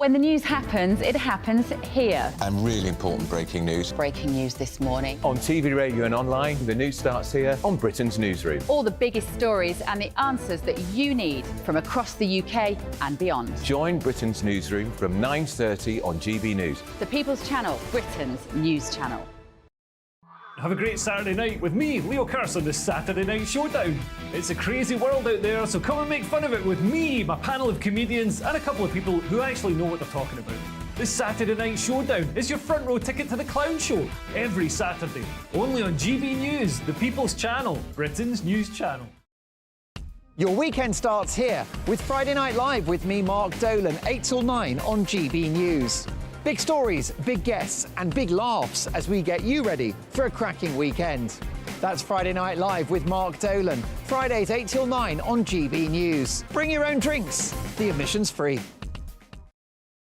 When the news happens, it happens here. And really important breaking news. Breaking news this morning. On TV, radio and online, the news starts here on Britain's Newsroom. All the biggest stories and the answers that you need from across the UK and beyond. Join Britain's Newsroom from 9:30 on GB News. The People's Channel, Britain's news channel. Have a great Saturday night with me, Leo Curse, on this Saturday Night Showdown. It's a crazy world out there, so come and make fun of it with me, my panel of comedians, and a couple of people who actually know what they're talking about. This Saturday Night Showdown is your front row ticket to the clown show every Saturday, only on GB News, the People's Channel, Britain's news channel. Your weekend starts here with Friday Night Live with me, Mark Dolan, 8 till 9 on GB News. Big stories, big guests and big laughs as we get you ready for a cracking weekend. That's Friday Night Live with Mark Dolan, Fridays 8 till 9 on GB News. Bring your own drinks, the admission's free.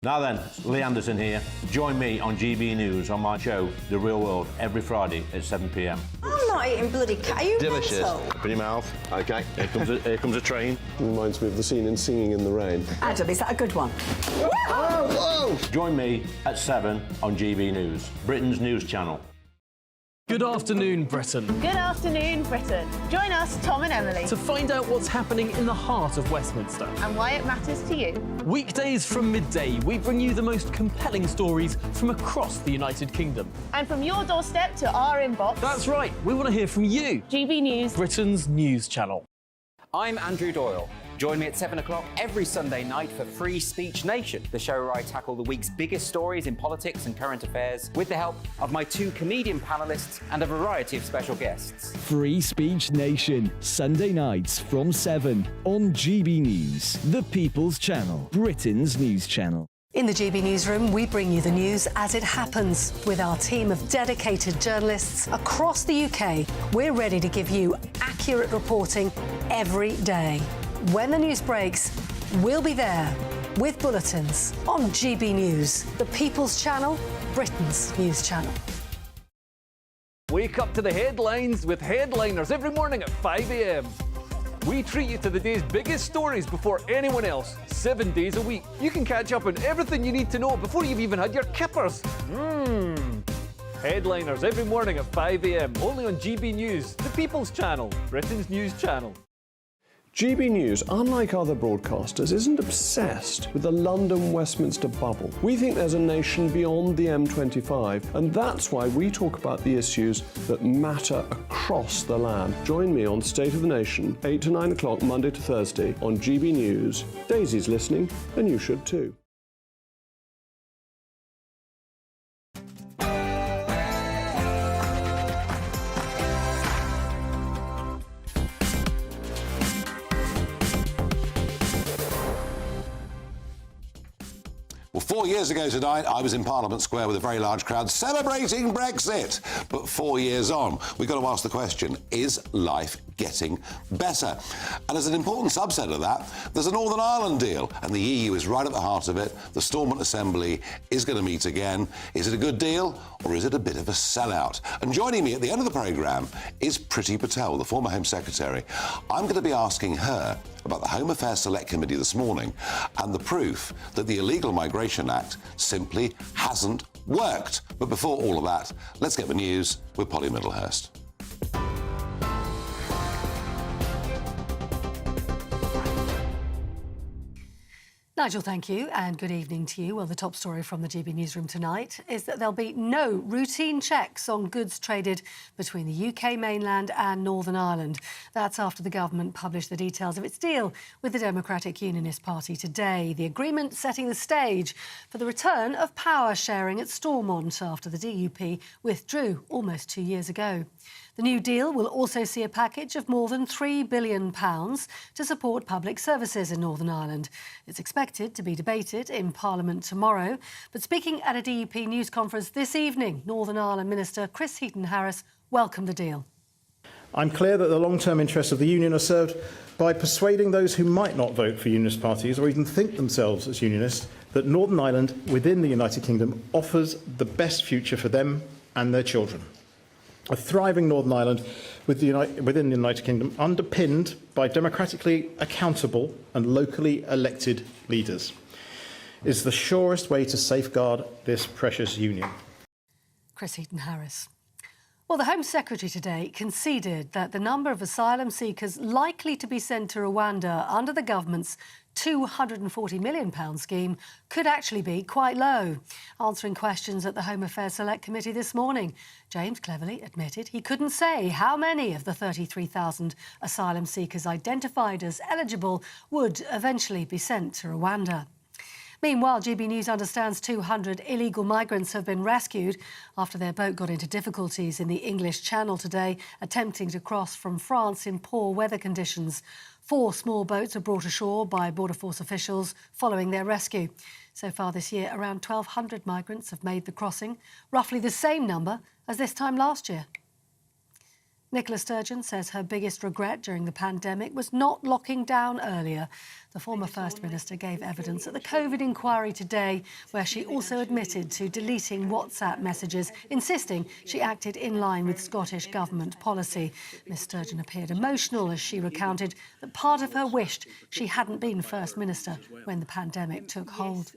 Now then, Lee Anderson here. Join me on GB News on my show, The Real World, every Friday at 7 p.m. I'm not eating bloody cat. Are you delicious. mental? Open your mouth. OK, here comes a train. Reminds me of the scene in Singing in the Rain. Adam, is that a good one? Whoa! Join me at 7 on GB News, Britain's news channel. Good afternoon, Britain. Good afternoon, Britain. Join us, Tom and Emily, To find out what's happening in the heart of Westminster. and why it matters to you. Weekdays from midday, we bring you the most compelling stories from across the United Kingdom. And from your doorstep to our inbox, That's right, we want to hear from you, GB News. Britain's news channel. I'm Andrew Doyle. Join me at 7 o'clock every Sunday night for Free Speech Nation, the show where I tackle the week's biggest stories in politics and current affairs with the help of my two comedian panellists and a variety of special guests. Free Speech Nation, Sunday nights from 7 on GB News, the People's Channel, Britain's news channel. In the GB Newsroom, we bring you the news as it happens. With our team of dedicated journalists across the UK, we're ready to give you accurate reporting every day. When the news breaks, we'll be there with bulletins on GB News, the People's Channel, Britain's news channel. Wake up to the headlines with Headliners every morning at 5 a.m. We treat you to the day's biggest stories before anyone else, 7 days a week. You can catch up on everything you need to know before you've even had your kippers. Headliners every morning at 5 a.m, only on GB News, the People's Channel, Britain's news channel. GB News, unlike other broadcasters, isn't obsessed with the London-Westminster bubble. We think there's a nation beyond the M25, and that's why we talk about the issues that matter across the land. Join me on State of the Nation, 8 to 9 o'clock, Monday to Thursday, on GB News. Daisy's listening, and you should too. Well, 4 years ago tonight, I was in Parliament Square with a very large crowd celebrating Brexit. But 4 years on, we've got to ask the question, is life getting better? And as an important subset of that, there's a Northern Ireland deal, and the EU is right at the heart of it. The Stormont Assembly is going to meet again. Is it a good deal, or is it a bit of a sellout? And joining me at the end of the programme is Priti Patel, the former Home Secretary. I'm going to be asking her about the Home Affairs Select Committee this morning and the proof that the Illegal Migration Act simply hasn't worked. But before all of that, let's get the news with Polly Middlehurst. Nigel, thank you, and good evening to you. Well, the top story from the GB Newsroom tonight is that there'll be no routine checks on goods traded between the UK mainland and Northern Ireland. That's after the government published the details of its deal with the Democratic Unionist Party today. The agreement setting the stage for the return of power sharing at Stormont after the DUP withdrew almost 2 years ago. The new deal will also see a package of more than £3 billion to support public services in Northern Ireland. It's expected to be debated in Parliament tomorrow. But speaking at a DUP news conference this evening, Northern Ireland Minister Chris Heaton-Harris welcomed the deal. I'm clear that the long-term interests of the Union are served by persuading those who might not vote for Unionist parties or even think themselves as Unionists that Northern Ireland within the United Kingdom offers the best future for them and their children. A thriving Northern Ireland within the United Kingdom, underpinned by democratically accountable and locally elected leaders. is the surest way to safeguard this precious union. Chris Heaton-Harris. Well, the Home Secretary today conceded that the number of asylum seekers likely to be sent to Rwanda under the government's £240 million scheme could actually be quite low. Answering questions at the Home Affairs Select Committee this morning, James cleverly admitted he couldn't say how many of the 33,000 asylum seekers identified as eligible would eventually be sent to Rwanda. Meanwhile, GB News understands 200 illegal migrants have been rescued after their boat got into difficulties in the English Channel today, attempting to cross from France in poor weather conditions. 4 small boats were brought ashore by Border Force officials following their rescue. So far this year, around 1,200 migrants have made the crossing, roughly the same number as this time last year. Nicola Sturgeon says her biggest regret during the pandemic was not locking down earlier. The former First Minister gave evidence at the COVID inquiry today, where she also admitted to deleting WhatsApp messages, insisting she acted in line with Scottish Government policy. Ms Sturgeon appeared emotional as she recounted that part of her wished she hadn't been First Minister when the pandemic took hold.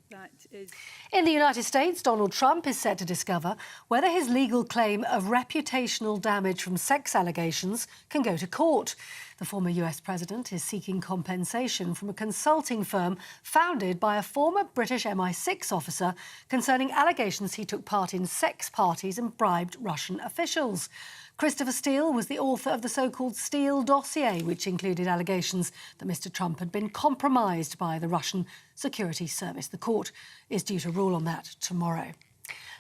In the United States, Donald Trump is set to discover whether his legal claim of reputational damage from sex allegations can go to court. The former US president is seeking compensation from a consulting firm founded by a former British MI6 officer concerning allegations he took part in sex parties and bribed Russian officials. Christopher Steele was the author of the so-called Steele dossier, which included allegations that Mr Trump had been compromised by the Russian security service. The court is due to rule on that tomorrow.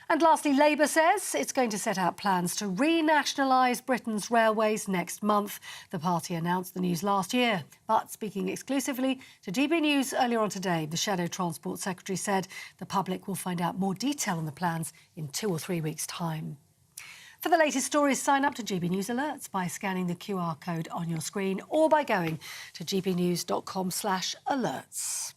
And lastly, Labour says it's going to set out plans to renationalise Britain's railways next month. The party announced the news last year. But speaking exclusively to GB News earlier on today, the Shadow Transport Secretary said the public will find out more detail on the plans in 2 or 3 weeks' time. For the latest stories, sign up to GB News Alerts by scanning the QR code on your screen or by going to gbnews.com/alerts.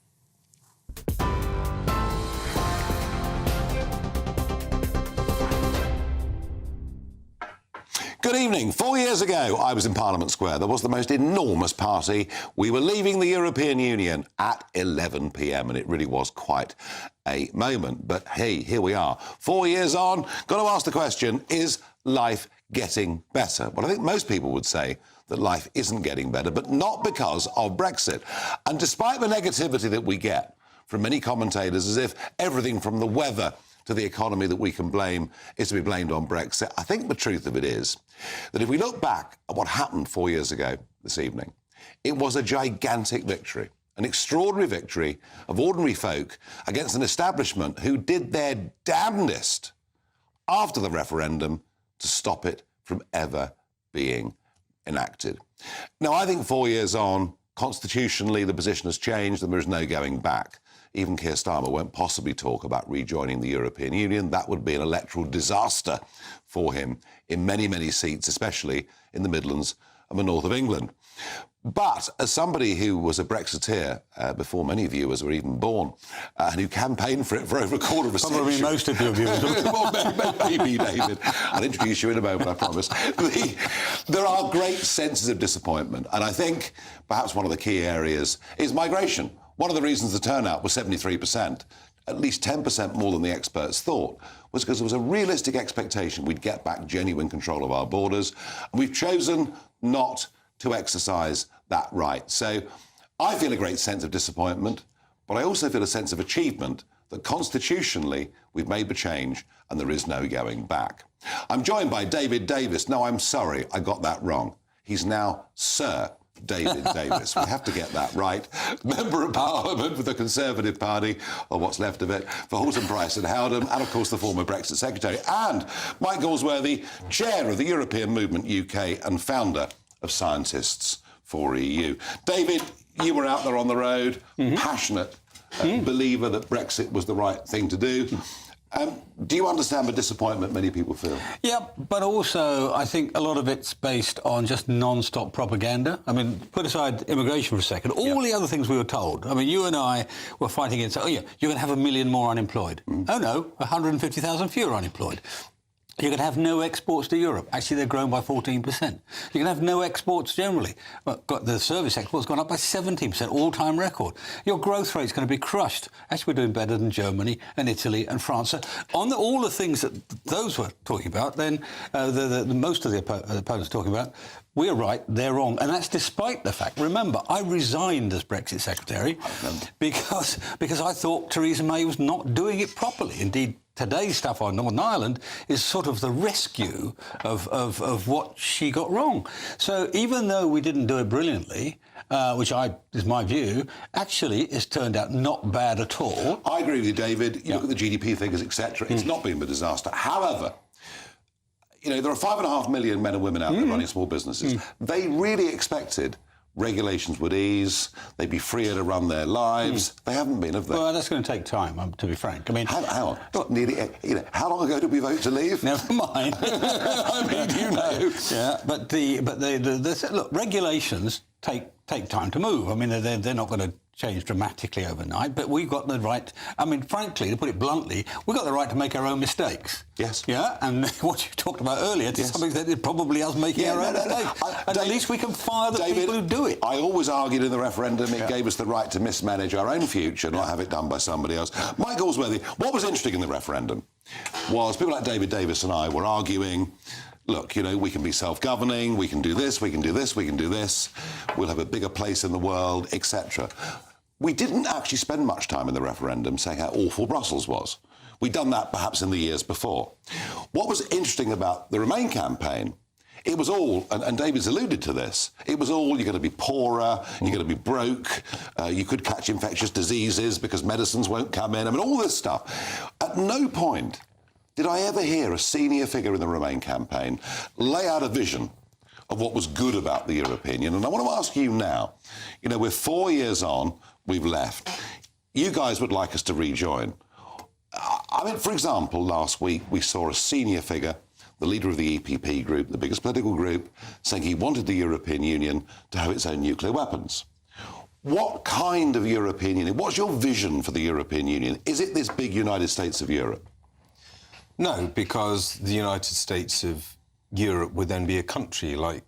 Good evening. 4 years ago, I was in Parliament Square. There was the most enormous party. We were leaving the European Union at 11 p.m, and it really was quite a moment. But hey, here we are. 4 years on, got to ask the question, is life getting better? Well, I think most people would say that life isn't getting better, but not because of Brexit. And despite the negativity that we get from many commentators, as if everything from the weather to the economy that we can blame is to be blamed on Brexit, I think the truth of it is that if we look back at what happened 4 years ago this evening, it was a gigantic victory, an extraordinary victory of ordinary folk against an establishment who did their damnedest after the referendum to stop it from ever being enacted. Now, I think 4 years on, constitutionally, the position has changed and there is no going back. Even Keir Starmer won't possibly talk about rejoining the European Union. That would be an electoral disaster for him in many, many seats, especially in the Midlands and the north of England. But as somebody who was a Brexiteer before many viewers were even born, and who campaigned for it for over a quarter of a century... Probably most of your viewers. Well, maybe, David. I'll introduce you in a moment, I promise. There are great senses of disappointment, and I think perhaps one of the key areas is migration. One of the reasons the turnout was 73%, at least 10% more than the experts thought, was because there was a realistic expectation we'd get back genuine control of our borders, and we've chosen not to exercise that right. So I feel a great sense of disappointment, but I also feel a sense of achievement that constitutionally we've made the change and there is no going back. I'm joined by David Davis. No, I'm sorry, I got that wrong. He's now Sir David Davis. We have to get that right. Member of Parliament for the Conservative Party, or what's left of it, for Halton, Price and Howden, and of course the former Brexit Secretary, and Mike Galsworthy, Chair of the European Movement UK and founder of Scientists for EU. David, you were out there on the road, passionate believer that Brexit was the right thing to do. Do you understand the disappointment many people feel? Yeah, but also I think a lot of it's based on just non-stop propaganda. I mean, put aside immigration for a second. All the other things we were told. I mean, you and I were fighting against, oh yeah, you're going to have 1 million more unemployed. Oh no, 150,000 fewer unemployed. You're going to have no exports to Europe. Actually, they're grown by 14%. You're going to have no exports generally. Well, the service export's gone up by 17%, all-time record. Your growth rate's going to be crushed. Actually, we're doing better than Germany and Italy and France. So on all the things that those were talking about, then most of the opponents talking about, we're right, they're wrong. And that's despite the fact, remember, I resigned as Brexit Secretary because I thought Theresa May was not doing it properly. Indeed, today's stuff on Northern Ireland is sort of the rescue of what she got wrong. So even though we didn't do it brilliantly, which is my view, actually it's turned out not bad at all. I agree with you, David. You look at the GDP figures, etc. It's not been a disaster. However, you know, there are 5.5 million men and women out there running small businesses. They really expected regulations would ease, they'd be freer to run their lives. They haven't been, have they? Well, that's going to take time, to be frank. I mean, how long ago did we vote to leave? Never mind. I mean, you know. Yeah, but look, regulations take time to move. I mean, they're not going to change dramatically overnight, but we've got the right. I mean, frankly, to put it bluntly, we've got the right to make our own mistakes. Yes. Yeah, and what you talked about earlier, to some extent, is probably us making our own mistakes. And at least we can fire the people who do it. I always argued in the referendum it gave us the right to mismanage our own future, not have it done by somebody else. Mike Galsworthy, what was interesting in the referendum was people like David Davis and I were arguing, look, you know, we can be self-governing, we can do this, we can do this, we can do this, we'll have a bigger place in the world, etc. We didn't actually spend much time in the referendum saying how awful Brussels was. We'd done that perhaps in the years before. What was interesting about the Remain campaign, it was all, and David's alluded to this, it was all, you're going to be poorer, you're going to be broke, you could catch infectious diseases because medicines won't come in, I mean, all this stuff. At no point did I ever hear a senior figure in the Remain campaign lay out a vision of what was good about the European Union. And I want to ask you now, you know, we're 4 years on, we've left. You guys would like us to rejoin. I mean, for example, last week we saw a senior figure, the leader of the EPP group, the biggest political group, saying he wanted the European Union to have its own nuclear weapons. What kind of European Union? What's your vision for the European Union? Is it this big United States of Europe? No, because the United States of Europe would then be a country. Like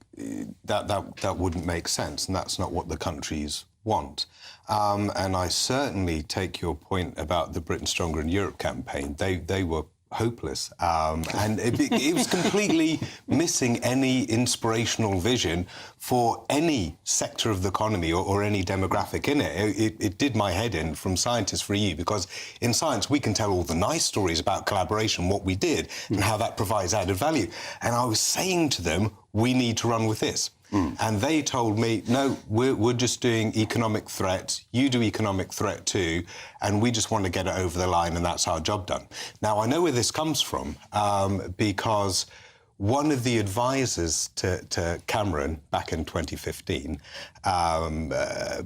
that wouldn't make sense, and that's not what the countries want. And I certainly take your point about the Britain Stronger in Europe campaign. They were hopeless, and it was completely missing any inspirational vision for any sector of the economy or any demographic in it. It did my head in from Scientists for EU, because in science we can tell all the nice stories about collaboration, what we did, and how that provides added value. And I was saying to them, we need to run with this. And they told me, no, we're just doing economic threat, you do economic threat too, and we just want to get it over the line, and that's our job done. Now, I know where this comes from, because one of the advisors to Cameron back in 2015,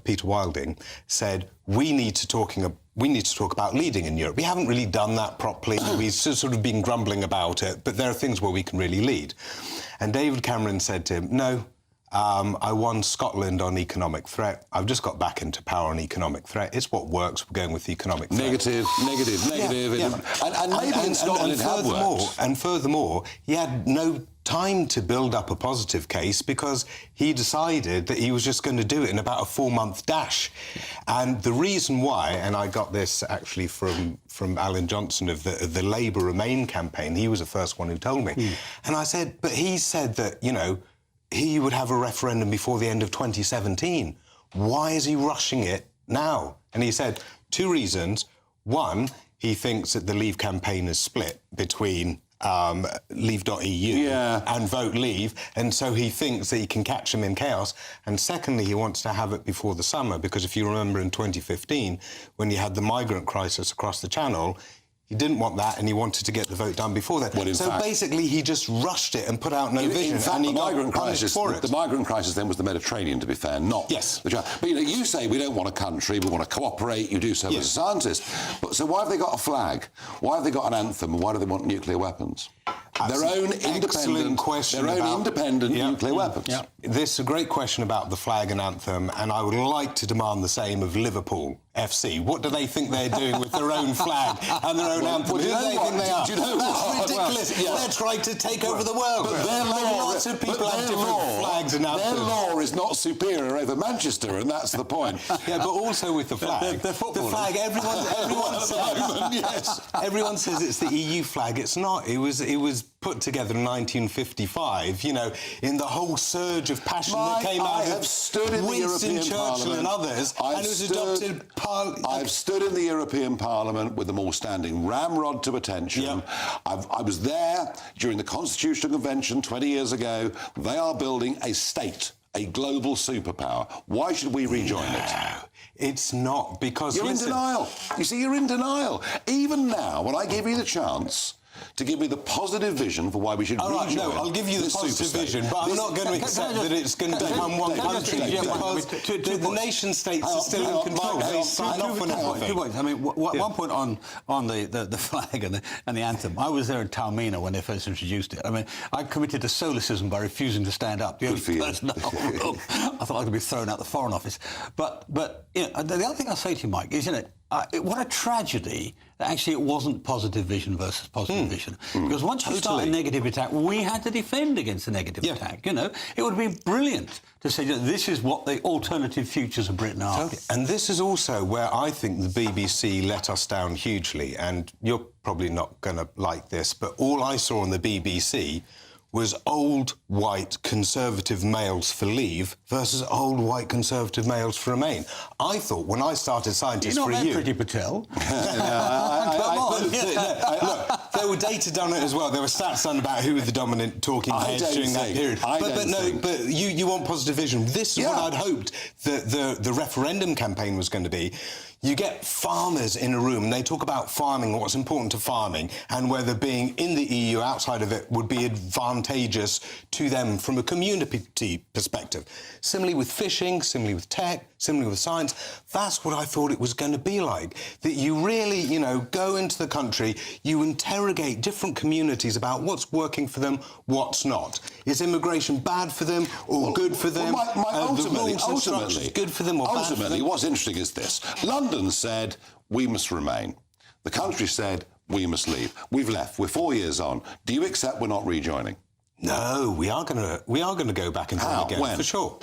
Peter Wilding, said, we need to talk about leading in Europe. We haven't really done that properly. We've sort of been grumbling about it, but there are things where we can really lead. And David Cameron said to him, no, I won Scotland on economic threat. I've just got back into power on economic threat. It's what works. We're going with economic threat. Negative. And maybe in Scotland it had worked. And furthermore, he had no time to build up a positive case because he decided that he was just going to do it in about a 4-month dash. And the reason why, and I got this actually from Alan Johnson of the Labour Remain campaign, he was the first one who told me. And I said, but he said that, you know, he would have a referendum before the end of 2017. Why is he rushing it now? And he said 2 reasons. One, he thinks that the Leave campaign is split between Leave.eu and Vote Leave, and so he thinks that he can catch them in chaos. And secondly, he wants to have it before the summer, because if you remember in 2015, when you had the migrant crisis across the Channel, he didn't want that, and he wanted to get the vote done before that. Well, so basically, he just rushed it and put out no vision. In fact, and he the migrant crisis, for it. The migrant crisis then was the Mediterranean, to be fair, not. Yes. But you know, you say we don't want a country, we want to cooperate. You do so as a scientist. But so why have they got a flag? Why have they got an anthem? And why do they want nuclear weapons? Their own independent nuclear weapons. Yeah. This is a great question about the flag and anthem, and I would like to demand the same of Liverpool FC. What do they think they're doing with their own flag and their own anthem? Who do they think they are? Do you know That's what? ridiculous. Well, They're trying to take over the world. But their law, lots of people have different flags and anthems. Their law is not superior over Manchester, and that's the point. Yeah, but also with the flag. They're the flag, everyone says it's the EU flag. It's not. It was put together in 1955, you know, in the whole surge of passion that came out of Winston Churchill and others, and it was adopted... I've stood in the European Parliament with them all standing ramrod to attention. Yep. I was there during the Constitutional Convention 20 years ago. They are building a state, a global superpower. Why should we rejoin it? It's not, because... You're in denial. You see, you're in denial. Even now, when I give you the chance to give me the positive vision for why we should rejoin. No, I'll give you the positive vision, but I'm not going to accept that it's going to become one country, because the nation-states are still in control. They sign off on everything. 2 points. I mean, one point on the flag and the anthem. I was there in Taormina when they first introduced it. I mean, I committed to solecism by refusing to stand up. The only person in the whole room. I thought I could be thrown out the Foreign Office. But you know, the other thing I'll say to you, Mike, is, you know, what a tragedy that actually it wasn't positive vision versus positive vision. Because once you start a negative attack, we had to defend against a negative attack, you know. It would have been brilliant to say that this is what the alternative futures of Britain are. And this is also where I think the BBC let us down hugely, and you're probably not going to like this, but all I saw on the BBC was old, white, conservative males for Leave versus old, white, conservative males for Remain. I thought, when I started Scientists for You... Priti Patel. Look, there were data done it as well. There were stats done about who were the dominant talking heads during that period. But you want positive vision. This is what I'd hoped the referendum campaign was going to be. You get farmers in a room, and they talk about farming, what's important to farming, and whether being in the EU, outside of it, would be advantageous to them from a community perspective. Similarly with fishing, similarly with tech, similarly with science. That's what I thought it was going to be like. That you really, you know, go into the country, you interrogate different communities about what's working for them, what's not. Is immigration bad for them or good for them? Ultimately, good for them or bad for them? What's interesting is this. London said, we must remain. The country said, we must leave. We've left. We're 4 years on. Do you accept we're not rejoining? No, we are going to go back and do it again. When? For sure.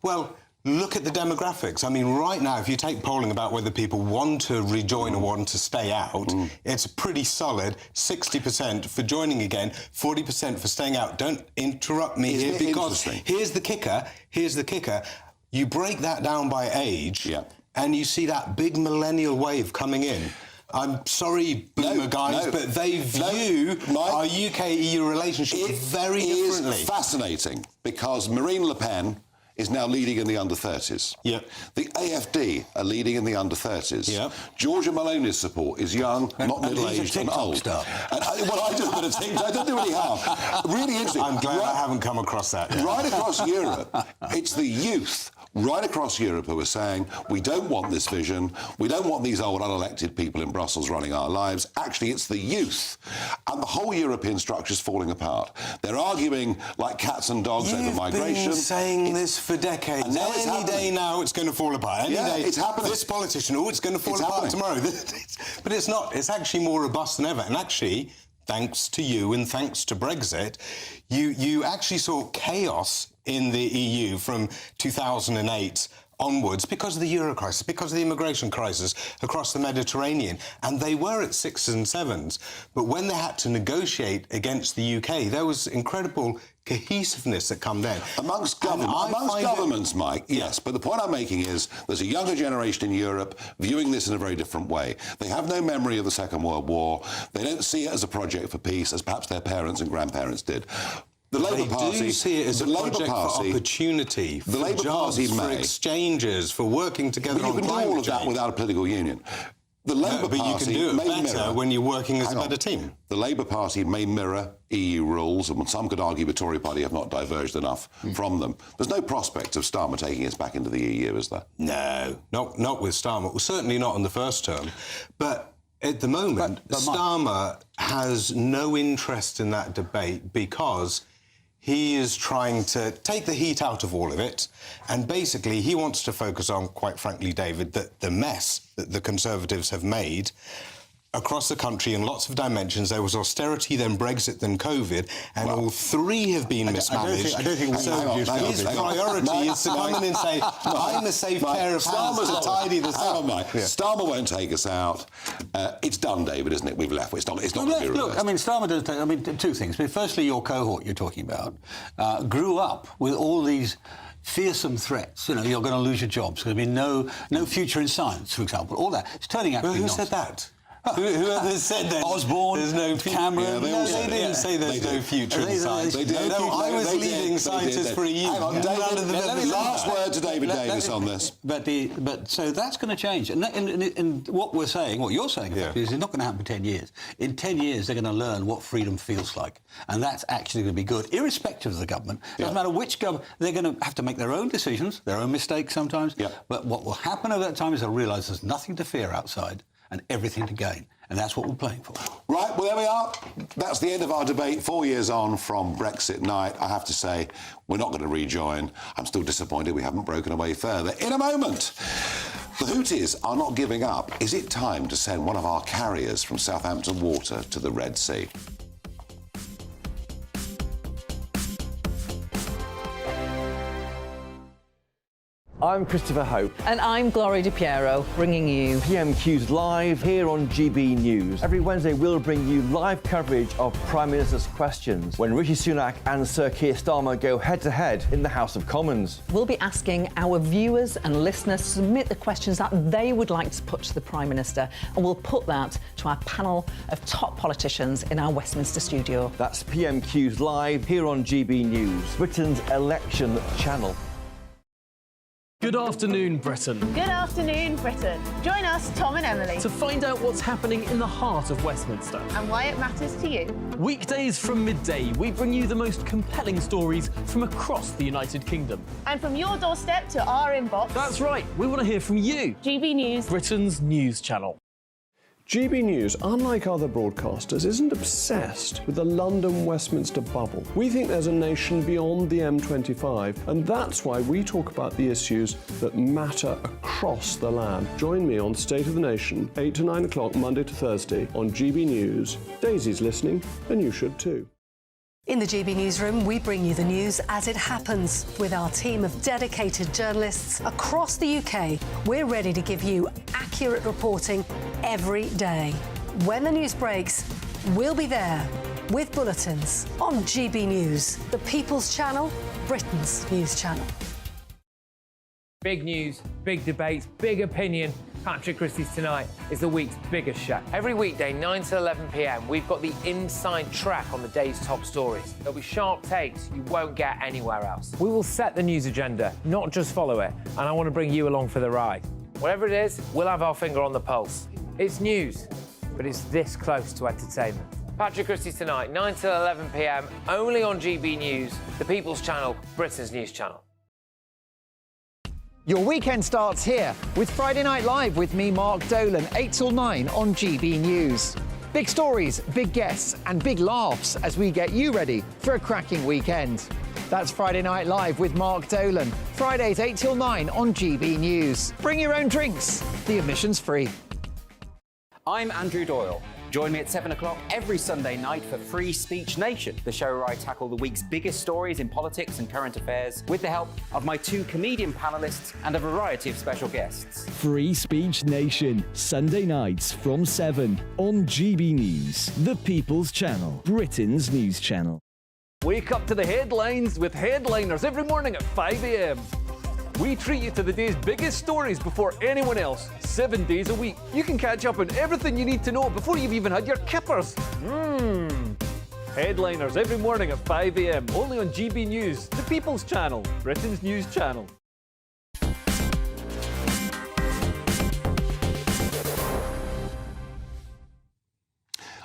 Well, look at the demographics. I mean, right now, if you take polling about whether people want to rejoin or want to stay out, it's pretty solid. 60% for joining again, 40% for staying out. Don't interrupt me here, because here's the kicker. Here's the kicker. You break that down by age, and you see that big millennial wave coming in. I'm sorry, boomer guys, but they view our UK-EU relationship very differently. It is fascinating, because Marine Le Pen is now leading in the under-30s. Yep. The AFD are leading in the under-30s. Yep. Georgia Maloney's support is young, not middle-aged and old. I do a bit of TikTok. I don't do any harm. Really interesting. I'm glad I haven't come across that yet. Right across Europe, it's the youth right across Europe who are saying, we don't want this vision, we don't want these old unelected people in Brussels running our lives. Actually, it's the youth. And the whole European structure is falling apart. They're arguing like cats and dogs over migration. You've been saying this for decades. And now any day now it's going to fall apart. Any day, it's happening. This politician, it's going to fall apart tomorrow. But it's not. It's actually more robust than ever. And actually, thanks to you and thanks to Brexit, you actually saw chaos in the EU from 2008 onwards because of the euro crisis, because of the immigration crisis across the Mediterranean. And they were at 6s and 7s. But when they had to negotiate against the UK, there was incredible cohesiveness that come then. Amongst governments, Mike, yes. But the point I'm making is there's a younger generation in Europe viewing this in a very different way. They have no memory of the Second World War. They don't see it as a project for peace, as perhaps their parents and grandparents did. The Labour Party do see it as a project for opportunity, for the Labour jobs, Party for exchanges, for working together on climate change. You can do all of that without a political union. The Labour Party but you can do it better when you're working as a better team. The Labour Party may mirror EU rules, and some could argue the Tory Party have not diverged enough from them. There's no prospect of Starmer taking us back into the EU, is there? No, not with Starmer. Well, certainly not in the first term. But at the moment, Starmer has no interest in that debate because he is trying to take the heat out of all of it, and basically he wants to focus on, quite frankly, David, that the mess that the Conservatives have made across the country in lots of dimensions. There was austerity, then Brexit, then COVID, and all three have been mismanaged. I don't think so his priority is to come in and say, I'm a safe pair of hands to tidy this up. Starmer won't take us out. It's done, David, isn't it? We've left. It's not going to be reversed. Look, I mean, Starmer does. I mean, two things. I mean, firstly, your cohort you're talking about grew up with all these fearsome threats. You know, you're going to lose your jobs. There's going to be no future in science, for example. All that. It's turning out to be nonsense. Who said that? Whoever said that? Osborne, there's no Cameron. No, they didn't say there's no future in science. They did. No, I was leading scientists for a year. Hang on, David, last word to David Davis on this. But so that's going to change. And what we're saying, what you're saying, is it's not going to happen in 10 years. In 10 years, they're going to learn what freedom feels like. And that's actually going to be good, irrespective of the government. Doesn't matter which government. They're going to have to make their own decisions, their own mistakes sometimes. But what will happen over that time is they'll realise there's nothing to fear outside and everything to gain. And that's what we're playing for. Right, well, there we are. That's the end of our debate 4 years on from Brexit night. I have to say, we're not going to rejoin. I'm still disappointed we haven't broken away further. In a moment, the Houthis are not giving up. Is it time to send one of our carriers from Southampton Water to the Red Sea? I'm Christopher Hope. And I'm Gloria Di Piero, bringing you PMQ's live here on GB News. Every Wednesday, we'll bring you live coverage of Prime Minister's questions when Rishi Sunak and Sir Keir Starmer go head-to-head in the House of Commons. We'll be asking our viewers and listeners to submit the questions that they would like to put to the Prime Minister, and we'll put that to our panel of top politicians in our Westminster studio. That's PMQ's live here on GB News, Britain's election channel. Good afternoon, Britain. Good afternoon, Britain. Join us, Tom and Emily, To find out what's happening in the heart of Westminster. and why it matters to you. Weekdays from midday, we bring you the most compelling stories from across the United Kingdom. And from your doorstep to our inbox. That's right, we want to hear from you. GB News, Britain's news channel. GB News, unlike other broadcasters, isn't obsessed with the London-Westminster bubble. We think there's a nation beyond the M25, and that's why we talk about the issues that matter across the land. Join me on State of the Nation, 8 to 9 o'clock, Monday to Thursday, on GB News. Daisy's listening, and you should too. In the GB Newsroom, we bring you the news as it happens. With our team of dedicated journalists across the UK, we're ready to give you accurate reporting every day. When the news breaks, we'll be there with bulletins on GB News, the People's Channel, Britain's news channel. Big news, big debates, big opinion. Patrick Christie's Tonight is the week's biggest show. Every weekday, 9 to 11 p.m, we've got the inside track on the day's top stories. There'll be sharp takes you won't get anywhere else. We will set the news agenda, not just follow it, and I want to bring you along for the ride. Whatever it is, we'll have our finger on the pulse. It's news, but it's this close to entertainment. Patrick Christie's Tonight, 9 to 11 p.m, only on GB News, the People's Channel, Britain's news channel. Your weekend starts here with Friday Night Live with me, Mark Dolan, 8 till 9 on GB News. Big stories, big guests and big laughs as we get you ready for a cracking weekend. That's Friday Night Live with Mark Dolan. Fridays 8 till 9 on GB News. Bring your own drinks. The admission's free. I'm Andrew Doyle. Join me at 7 o'clock every Sunday night for Free Speech Nation, the show where I tackle the week's biggest stories in politics and current affairs with the help of my two comedian panellists and a variety of special guests. Free Speech Nation, Sunday nights from 7 on GB News, the People's Channel, Britain's news channel. Wake up to the headlines with Headliners every morning at 5 a.m. We treat you to the day's biggest stories before anyone else, 7 days a week. You can catch up on everything you need to know before you've even had your kippers. Headliners every morning at 5 a.m, only on GB News, the People's Channel, Britain's news channel.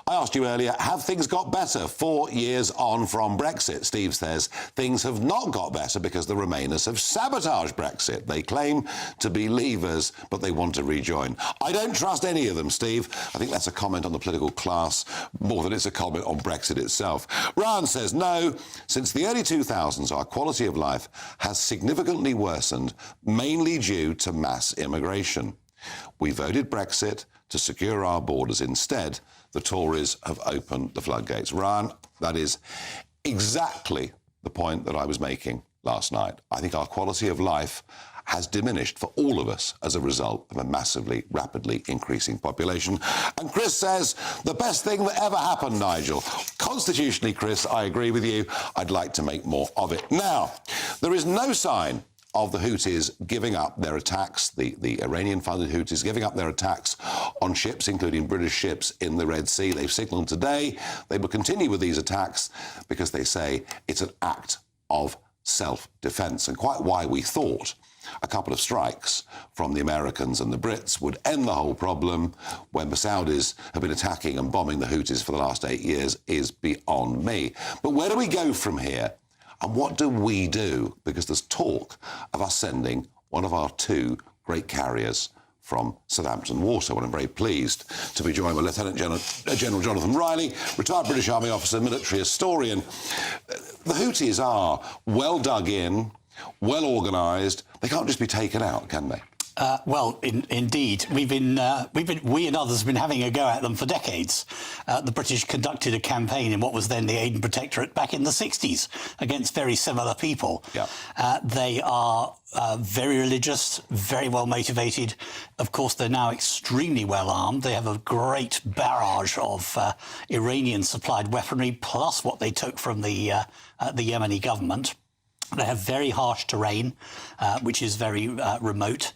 I asked you earlier, have things got better 4 years on from Brexit? Steve says things have not got better because the Remainers have sabotaged Brexit. They claim to be leavers, but they want to rejoin. I don't trust any of them, Steve. I think that's a comment on the political class more than it's a comment on Brexit itself. Ryan says, no, since the early 2000s, our quality of life has significantly worsened, mainly due to mass immigration. We voted Brexit to secure our borders. Instead, the Tories have opened the floodgates. Ryan, that is exactly the point that I was making last night. I think our quality of life has diminished for all of us as a result of a massively, rapidly increasing population. And Chris says, the best thing that ever happened, Nigel. Constitutionally, Chris, I agree with you. I'd like to make more of it. Now, there is no sign of the Houthis giving up their attacks, the Iranian-funded Houthis giving up their attacks on ships, including British ships in the Red Sea. They've signalled today they will continue with these attacks because they say it's an act of self-defence, and quite why we thought a couple of strikes from the Americans and the Brits would end the whole problem when the Saudis have been attacking and bombing the Houthis for the last 8 years is beyond me. But where do we go from here? And what do we do? Because there's talk of us sending one of our 2 great carriers from Southampton Water. Well, I'm very pleased to be joined by Lieutenant General Jonathan Riley, retired British Army officer, military historian. The Houthis are well dug in, well organised. They can't just be taken out, can they? Well, indeed, we and others have been having a go at them for decades. The British conducted a campaign in what was then the Aden Protectorate back in the 60s against very similar people. Yeah. They are very religious, very well motivated. Of course, they're now extremely well armed. They have a great barrage of Iranian-supplied weaponry, plus what they took from the Yemeni government. They have very harsh terrain, which is very remote,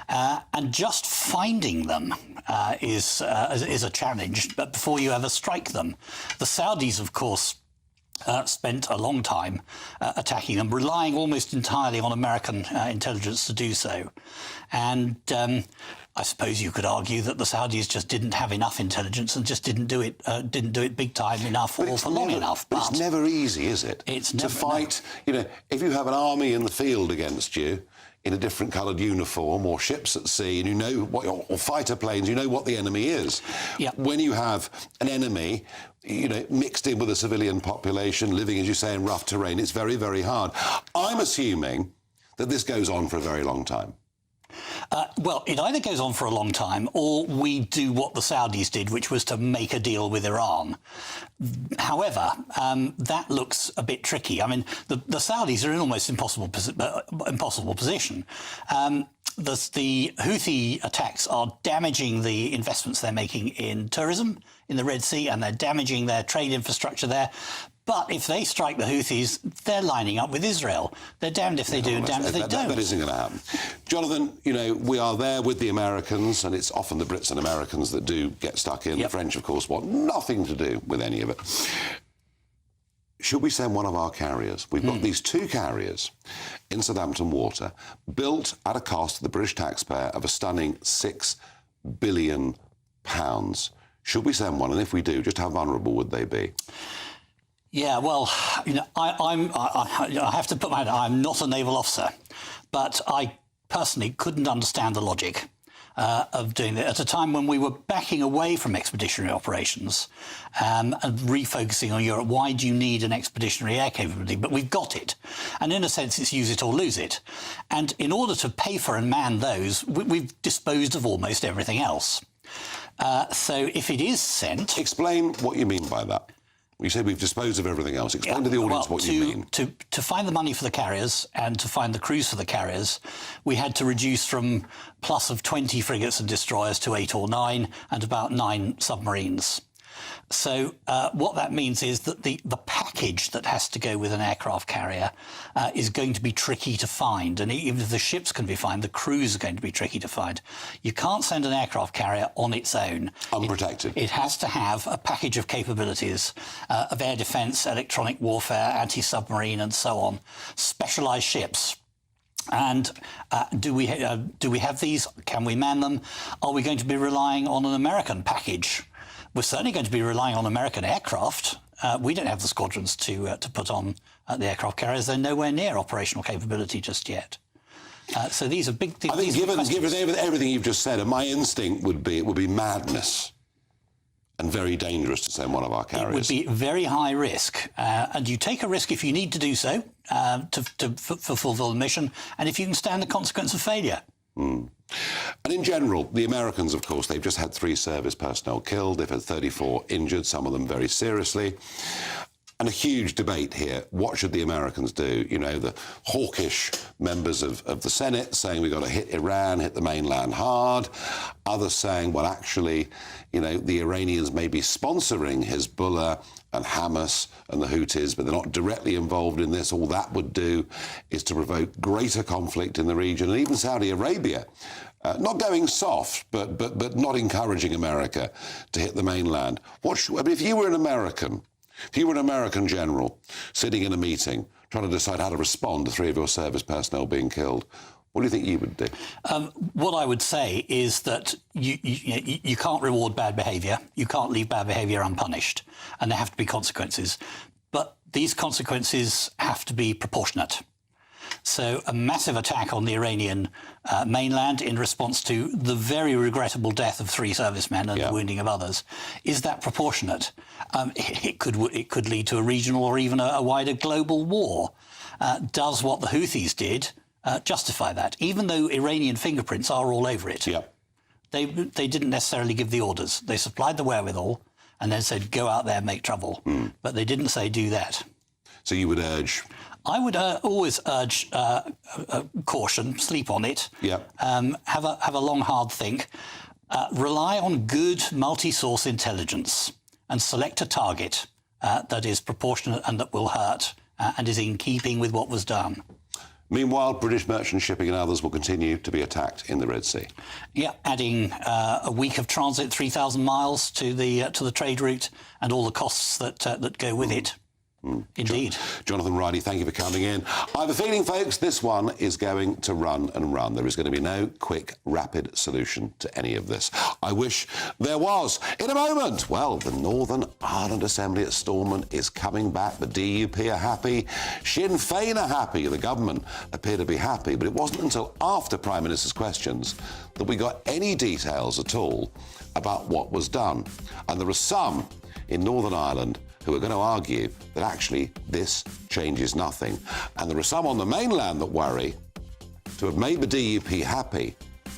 and just finding them is a challenge. But before you ever strike them, the Saudis, of course, spent a long time attacking them, relying almost entirely on American intelligence to do so, and I suppose you could argue that the Saudis just didn't have enough intelligence and just didn't do it big time enough or for long enough. But it's never easy, is it? It's to fight. You know, if you have an army in the field against you in a different coloured uniform, or ships at sea, and you know what, or fighter planes, you know what the enemy is. Yeah. When you have an enemy, you know, mixed in with a civilian population, living, as you say, in rough terrain, it's very, very hard. I'm assuming that this goes on for a very long time. Well, it either goes on for a long time or we do what the Saudis did, which was to make a deal with Iran. However, that looks a bit tricky. I mean, the Saudis are in almost impossible position. The Houthi attacks are damaging the investments they're making in tourism in the Red Sea, and they're damaging their trade infrastructure there. But if they strike the Houthis, they're lining up with Israel. They're damned if they do and damned if they don't. That isn't going to happen. Jonathan, you know, we are there with the Americans, and it's often the Brits and Americans that do get stuck in. Yep. The French, of course, want nothing to do with any of it. Should we send one of our carriers? We've got these 2 carriers in Southampton Water, built at a cost to the British taxpayer of a stunning £6 billion. Should we send one? And if we do, just how vulnerable would they be? Yeah, well, you know, I have to put my hand. I'm not a naval officer, but I personally couldn't understand the logic of doing that at a time when we were backing away from expeditionary operations and refocusing on Europe. Why do you need an expeditionary air capability? But we've got it, and in a sense, it's use it or lose it. And in order to pay for and man those, we've disposed of almost everything else. So if it is sent, explain what you mean by that. You said we've disposed of everything else. Explain to the audience what you mean. To find the money for the carriers and to find the crews for the carriers, we had to reduce from plus of 20 frigates and destroyers to 8 or 9 and about 9 submarines. So what that means is that the package that has to go with an aircraft carrier is going to be tricky to find. And even if the ships can be found, the crews are going to be tricky to find. You can't send an aircraft carrier on its own. Unprotected. It has to have a package of capabilities of air defence, electronic warfare, anti-submarine and so on. Specialised ships. And do we have these? Can we man them? Are we going to be relying on an American package We're certainly going to be relying on American aircraft. We don't have the squadrons to put on the aircraft carriers. They're nowhere near operational capability just yet. So these are big things. I think given everything you've just said, my instinct would be it would be madness and very dangerous to send one of our carriers. It would be very high risk, and you take a risk if you need to do so to fulfil the mission, and if you can stand the consequence of failure. And in general, the Americans, of course, they've just had 3 service personnel killed. They've had 34 injured, some of them very seriously. And a huge debate here. What should the Americans do? You know, the hawkish members of the Senate saying we've got to hit Iran, hit the mainland hard. Others saying, well, actually, you know, the Iranians may be sponsoring Hezbollah and Hamas and the Houthis, but they're not directly involved in this. All that would do is to provoke greater conflict in the region. And even Saudi Arabia, not going soft, but not encouraging America to hit the mainland. I mean, if you were an American, if you were an American general sitting in a meeting trying to decide how to respond to 3 of your service personnel being killed, what do you think you would do? What I would say is that you can't reward bad behaviour. You can't leave bad behaviour unpunished, and there have to be consequences. But these consequences have to be proportionate. So a massive attack on the Iranian mainland in response to the very regrettable death of 3 servicemen and the wounding of others, is that proportionate? It could lead to a regional or even a wider global war. Does what the Houthis did justify that? Even though Iranian fingerprints are all over it. They didn't necessarily give the orders. They supplied the wherewithal and then said, go out there and make trouble. But they didn't say do that. So you would urge? I would always urge caution, sleep on it, have a long, hard think, rely on good multi-source intelligence and select a target that is proportionate and that will hurt and is in keeping with what was done. Meanwhile, British merchant shipping and others will continue to be attacked in the Red Sea. Yeah, adding a week of transit, 3,000 miles to the trade route and all the costs that go with it. Indeed. Jonathan Riley, thank you for coming in. I have a feeling, folks, this one is going to run and run. There is going to be no quick, rapid solution to any of this. I wish there was. In a moment, well, the Northern Ireland Assembly at Stormont is coming back. The DUP are happy. Sinn Féin are happy. The government appear to be happy. But it wasn't until after Prime Minister's questions that we got any details at all about what was done. And there are some in Northern Ireland who are going to argue that actually this changes nothing. And there are some on the mainland that worry, to have made the DUP happy,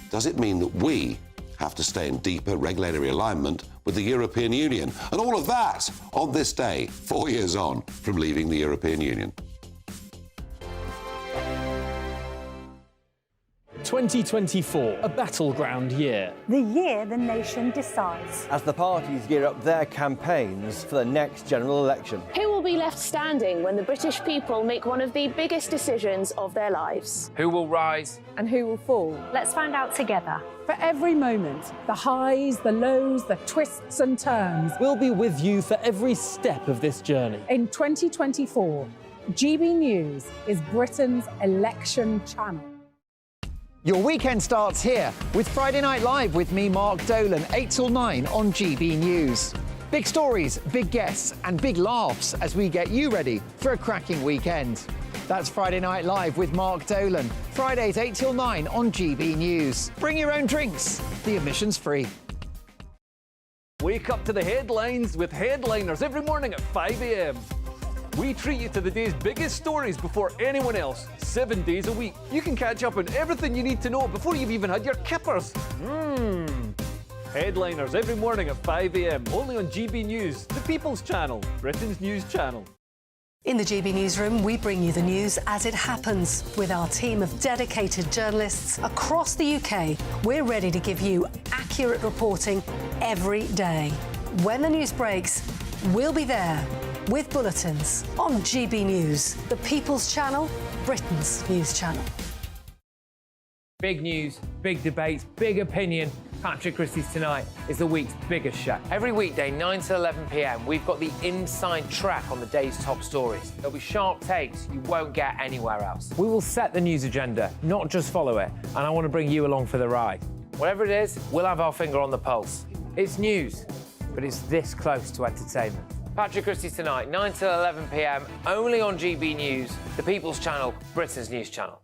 does it mean that we have to stay in deeper regulatory alignment with the European Union? And all of that on this day, 4 years on from leaving the European Union. 2024, a battleground year. The year the nation decides. As the parties gear up their campaigns for the next general election. Who will be left standing when the British people make one of the biggest decisions of their lives? Who will rise? And who will fall? Let's find out together. For every moment, the highs, the lows, the twists and turns. We'll be with you for every step of this journey. In 2024, GB News is Britain's election channel. Your weekend starts here with Friday Night Live with me, Mark Dolan, 8 till 9 on GB News. Big stories, big guests and big laughs as we get you ready for a cracking weekend. That's Friday Night Live with Mark Dolan, Fridays 8 till 9 on GB News. Bring your own drinks, the admission's free. Wake up to the headlines with headliners every morning at 5 a.m. We treat you to the day's biggest stories before anyone else, 7 days a week. You can catch up on everything you need to know before you've even had your kippers. Headliners every morning at 5 a.m, only on GB News, the People's Channel, Britain's news channel. In the GB Newsroom, we bring you the news as it happens. With our team of dedicated journalists across the UK, we're ready to give you accurate reporting every day. When the news breaks, we'll be there with bulletins on GB News, the People's Channel, Britain's news channel. Big news, big debates, big opinion. Patrick Christie's Tonight is the week's biggest show. Every weekday, 9 to 11 p.m, we've got the inside track on the day's top stories. There'll be sharp takes you won't get anywhere else. We will set the news agenda, not just follow it, and I want to bring you along for the ride. Whatever it is, we'll have our finger on the pulse. It's news. but it's this close to entertainment. Patrick Christie's Tonight, 9 till 11 p.m, only on GB News, the People's Channel, Britain's news channel.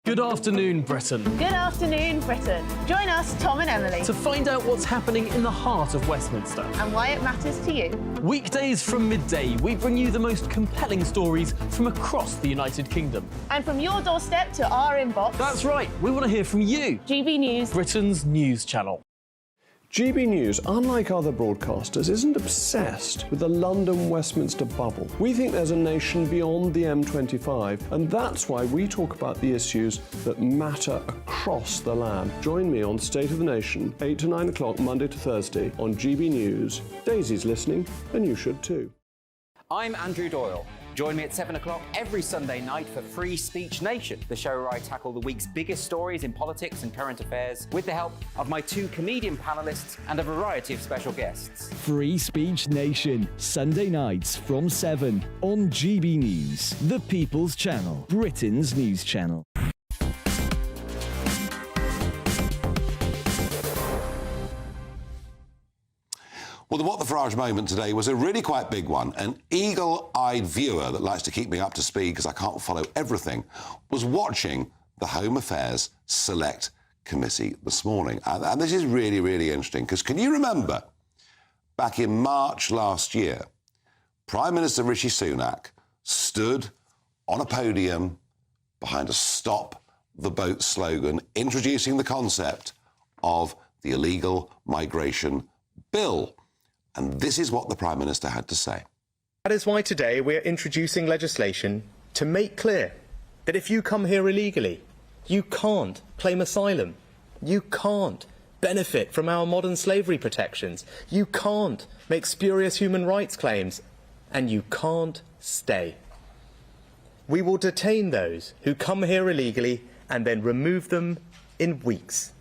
Good afternoon, Britain. Good afternoon, Britain. Join us, Tom and Emily, To find out what's happening in the heart of Westminster. and why it matters to you. Weekdays from midday, we bring you the most compelling stories from across the United Kingdom. And from your doorstep to our inbox. That's right, we want to hear from you. GB News, Britain's news channel. GB News, unlike other broadcasters, isn't obsessed with the London-Westminster bubble. We think there's a nation beyond the M25, and that's why we talk about the issues that matter across the land. Join me on State of the Nation, 8 to 9 o'clock, Monday to Thursday, on GB News. Daisy's listening, and you should too. I'm Andrew Doyle. Join me at 7 o'clock every Sunday night for Free Speech Nation, the show where I tackle the week's biggest stories in politics and current affairs with the help of my 2 comedian panellists and a variety of special guests. Free Speech Nation, Sunday nights from 7 on GB News, the People's Channel, Britain's news channel. Well, the What the Farage moment today was a really quite big one. An eagle-eyed viewer that likes to keep me up to speed because I can't follow everything was watching the Home Affairs Select Committee this morning. And this is really, really interesting because can you remember back in March last year, Prime Minister Rishi Sunak stood on a podium behind a Stop the Boat slogan introducing the concept of the illegal migration bill. And this is what the Prime Minister had to say. That is why today we are introducing legislation to make clear that if you come here illegally, you can't claim asylum, you can't benefit from our modern slavery protections, you can't make spurious human rights claims, and you can't stay. We will detain those who come here illegally and then remove them in weeks,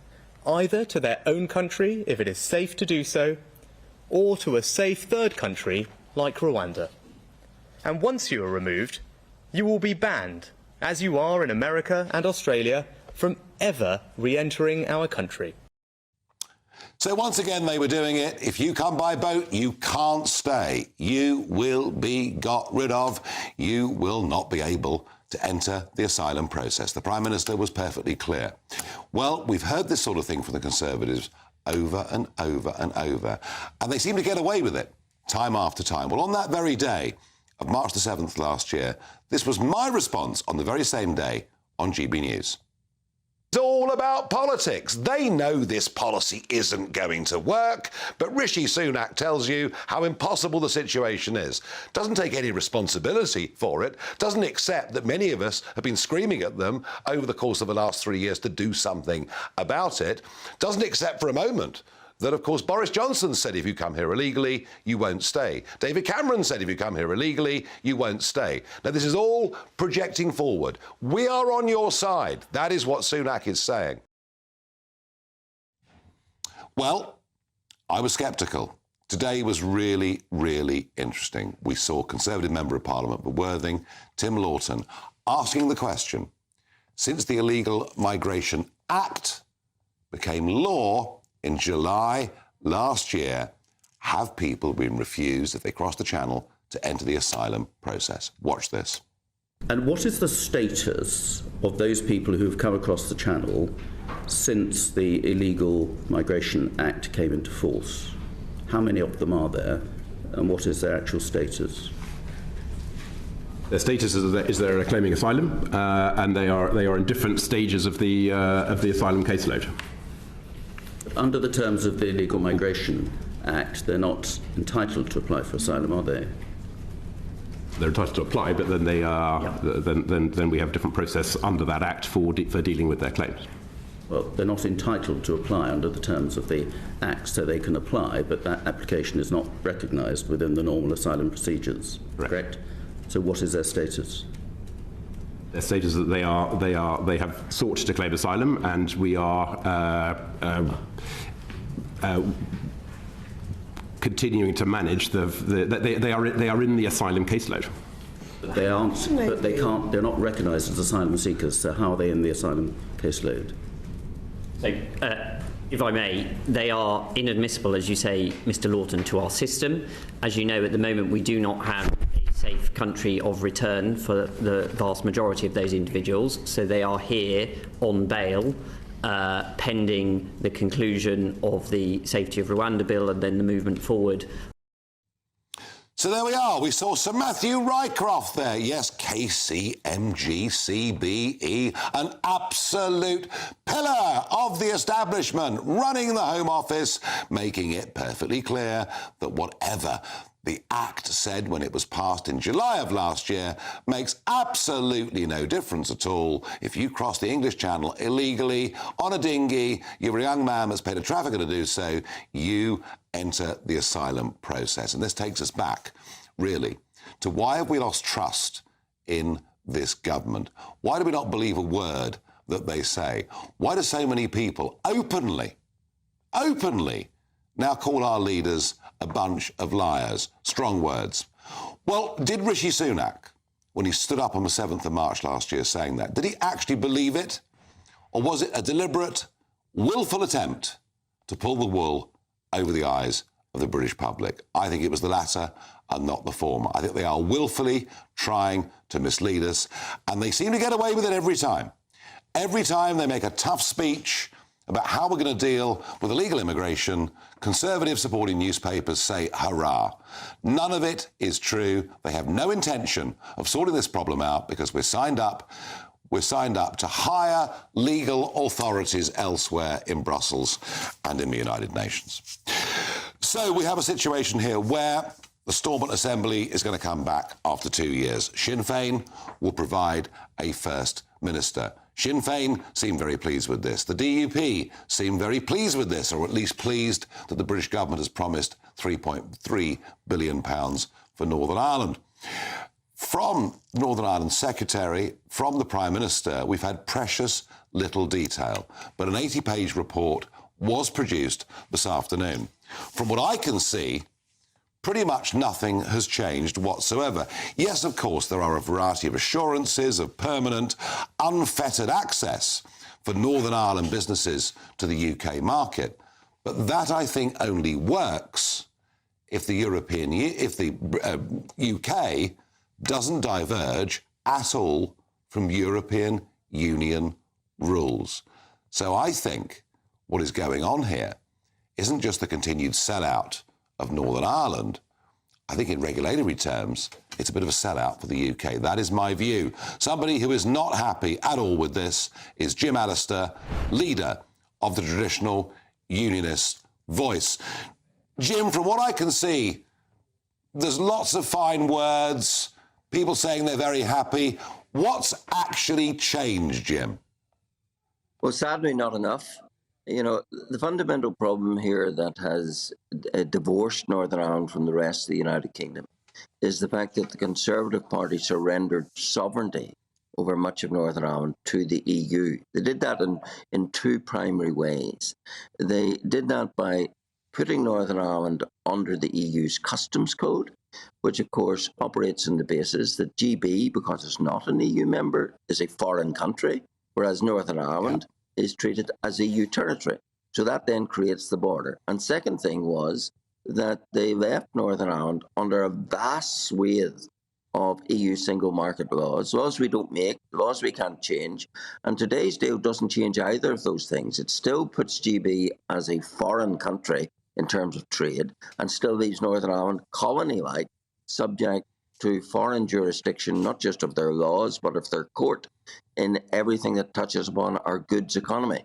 either to their own country if it is safe to do so, or to a safe third country like Rwanda. And once you are removed, you will be banned, as you are in America and Australia, from ever re-entering our country. So once again, they were doing it. If you come by boat, you can't stay. You will be got rid of. You will not be able to enter the asylum process. The Prime Minister was perfectly clear. Well, we've heard this sort of thing from the Conservatives over and over and over, and they seem to get away with it time after time. Well, on that very day of March the 7th last year, this was my response on the very same day on GB News. It's all about politics. They know this policy isn't going to work, but Rishi Sunak tells you how impossible the situation is. Doesn't take any responsibility for it, doesn't accept that many of us have been screaming at them over the course of the last 3 years to do something about it, doesn't accept for a moment that, of course, Boris Johnson said if you come here illegally, you won't stay. David Cameron said if you come here illegally, you won't stay. Now, this is all projecting forward. We are on your side. That is what Sunak is saying. Well, I was sceptical. Today was really, really interesting. We saw Conservative Member of Parliament for Worthing, Tim Lawton, asking the question, since the Illegal Migration Act became law in July last year, have people been refused, if they cross the Channel, to enter the asylum process? Watch this. And what is the status of those people who have come across the Channel since the Illegal Migration Act came into force? How many of them are there, and what is their actual status? Their status is they're claiming asylum, and they are in different stages of the asylum caseload. Under the terms of the Illegal Migration Act, they're not entitled to apply for asylum, are they? They're entitled to apply, but then they are. Yeah. Then we have a different process under that Act for dealing with their claims. Well, they're not entitled to apply under the terms of the Act, so they can apply, but that application is not recognised within the normal asylum procedures. Correct? So, what is their status? Their status is that they have sought to claim asylum, and we are continuing to manage they are in the asylum caseload. But they aren't. But they can't. They're not recognised as asylum seekers. So how are they in the asylum caseload? If I may, they are inadmissible, as you say, Mr. Lawton, to our system. As you know, at the moment, we do not have a safe country of return for the vast majority of those individuals. So they are here on bail, pending the conclusion of the Safety of Rwanda bill and then the movement forward. So there we are. We saw Sir Matthew Rycroft there. Yes, KCMG-CBE, an absolute pillar of the establishment, running the Home Office, making it perfectly clear that whatever the Act said when it was passed in July of last year makes absolutely no difference at all. If you cross the English Channel illegally on a dinghy, you're a young man that's paid a trafficker to do so, you enter the asylum process. And this takes us back, really, to why have we lost trust in this government? Why do we not believe a word that they say? Why do so many people openly now call our leaders a bunch of liars? Strong words. Well, did Rishi Sunak, when he stood up on the 7th of March last year saying that, did he actually believe it? Or was it a deliberate, willful attempt to pull the wool over the eyes of the British public? I think it was the latter and not the former. I think they are willfully trying to mislead us, and they seem to get away with it every time. Every time they make a tough speech about how we're going to deal with illegal immigration, Conservative-supporting newspapers say, hurrah. None of it is true. They have no intention of sorting this problem out because we're signed up to higher legal authorities elsewhere in Brussels and in the United Nations. So we have a situation here where the Stormont Assembly is going to come back after 2 years. Sinn Féin will provide a First Minister. Sinn Féin seem very pleased with this. The DUP seem very pleased with this, or at least pleased that the British government has promised £3.3 billion for Northern Ireland. From Northern Ireland Secretary, from the Prime Minister, we've had precious little detail, but an 80-page report was produced this afternoon. From what I can see, pretty much nothing has changed whatsoever. Yes, of course, there are a variety of assurances of permanent, unfettered access for Northern Ireland businesses to the UK market, but that, I think, only works if the UK doesn't diverge at all from European Union rules. So I think what is going on here isn't just the continued sellout of Northern Ireland. I think in regulatory terms, it's a bit of a sellout for the UK. That is my view. Somebody who is not happy at all with this is Jim Allister, leader of the traditional unionist voice. Jim, from what I can see, there's lots of fine words, people saying they're very happy. What's actually changed, Jim? Well, sadly, not enough. You know, the fundamental problem here that has divorced Northern Ireland from the rest of the United Kingdom is the fact that the Conservative Party surrendered sovereignty over much of Northern Ireland to the EU. They did that in two primary ways. They did that by putting Northern Ireland under the EU's customs code, which of course operates on the basis that GB, because it's not an EU member, is a foreign country, whereas Northern Ireland is treated as EU territory. So that then creates the border. And second thing was that they left Northern Ireland under a vast swathe of EU single market laws we don't make, laws we can't change. And today's deal doesn't change either of those things. It still puts GB as a foreign country in terms of trade and still leaves Northern Ireland colony-like, subject to foreign jurisdiction, not just of their laws, but of their court in everything that touches upon our goods economy.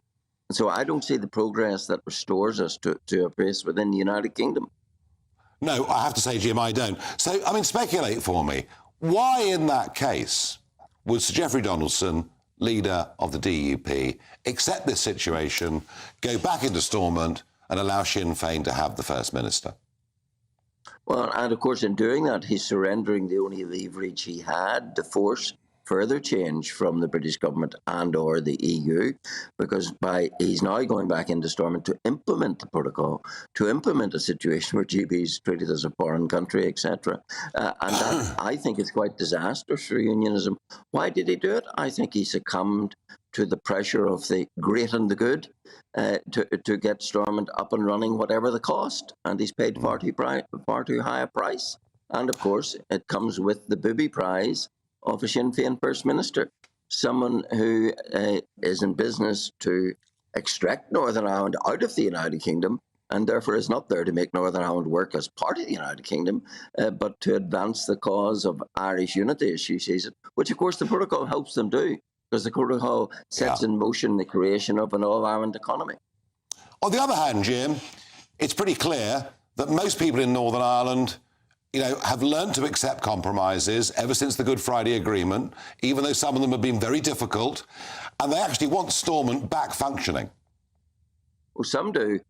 And so I don't see the progress that restores us to a place within the United Kingdom. No, I have to say, Jim, I don't. So, I mean, speculate for me. Why, in that case, would Sir Geoffrey Donaldson, leader of the DUP, accept this situation, go back into Stormont and allow Sinn Féin to have the First Minister? Well, and of course, in doing that, he's surrendering the only leverage he had to force further change from the British government and or the EU, because he's now going back into Stormont to implement the protocol, to implement a situation where GB is treated as a foreign country, etc. And that, I think, is quite disastrous for unionism. Why did he do it? I think he succumbed to the pressure of the great and the good to get Stormont up and running, whatever the cost. And he's paid far too high a price. And of course, it comes with the booby prize of a Sinn Féin First Minister, someone who is in business to extract Northern Ireland out of the United Kingdom, and therefore is not there to make Northern Ireland work as part of the United Kingdom, but to advance the cause of Irish unity, as she sees it, which of course the protocol helps them do, because the protocol sets in motion the creation of an all-Ireland economy. On the other hand, Jim, it's pretty clear that most people in Northern Ireland, have learned to accept compromises ever since the Good Friday Agreement, even though some of them have been very difficult, and they actually want Stormont back functioning. Well, some do,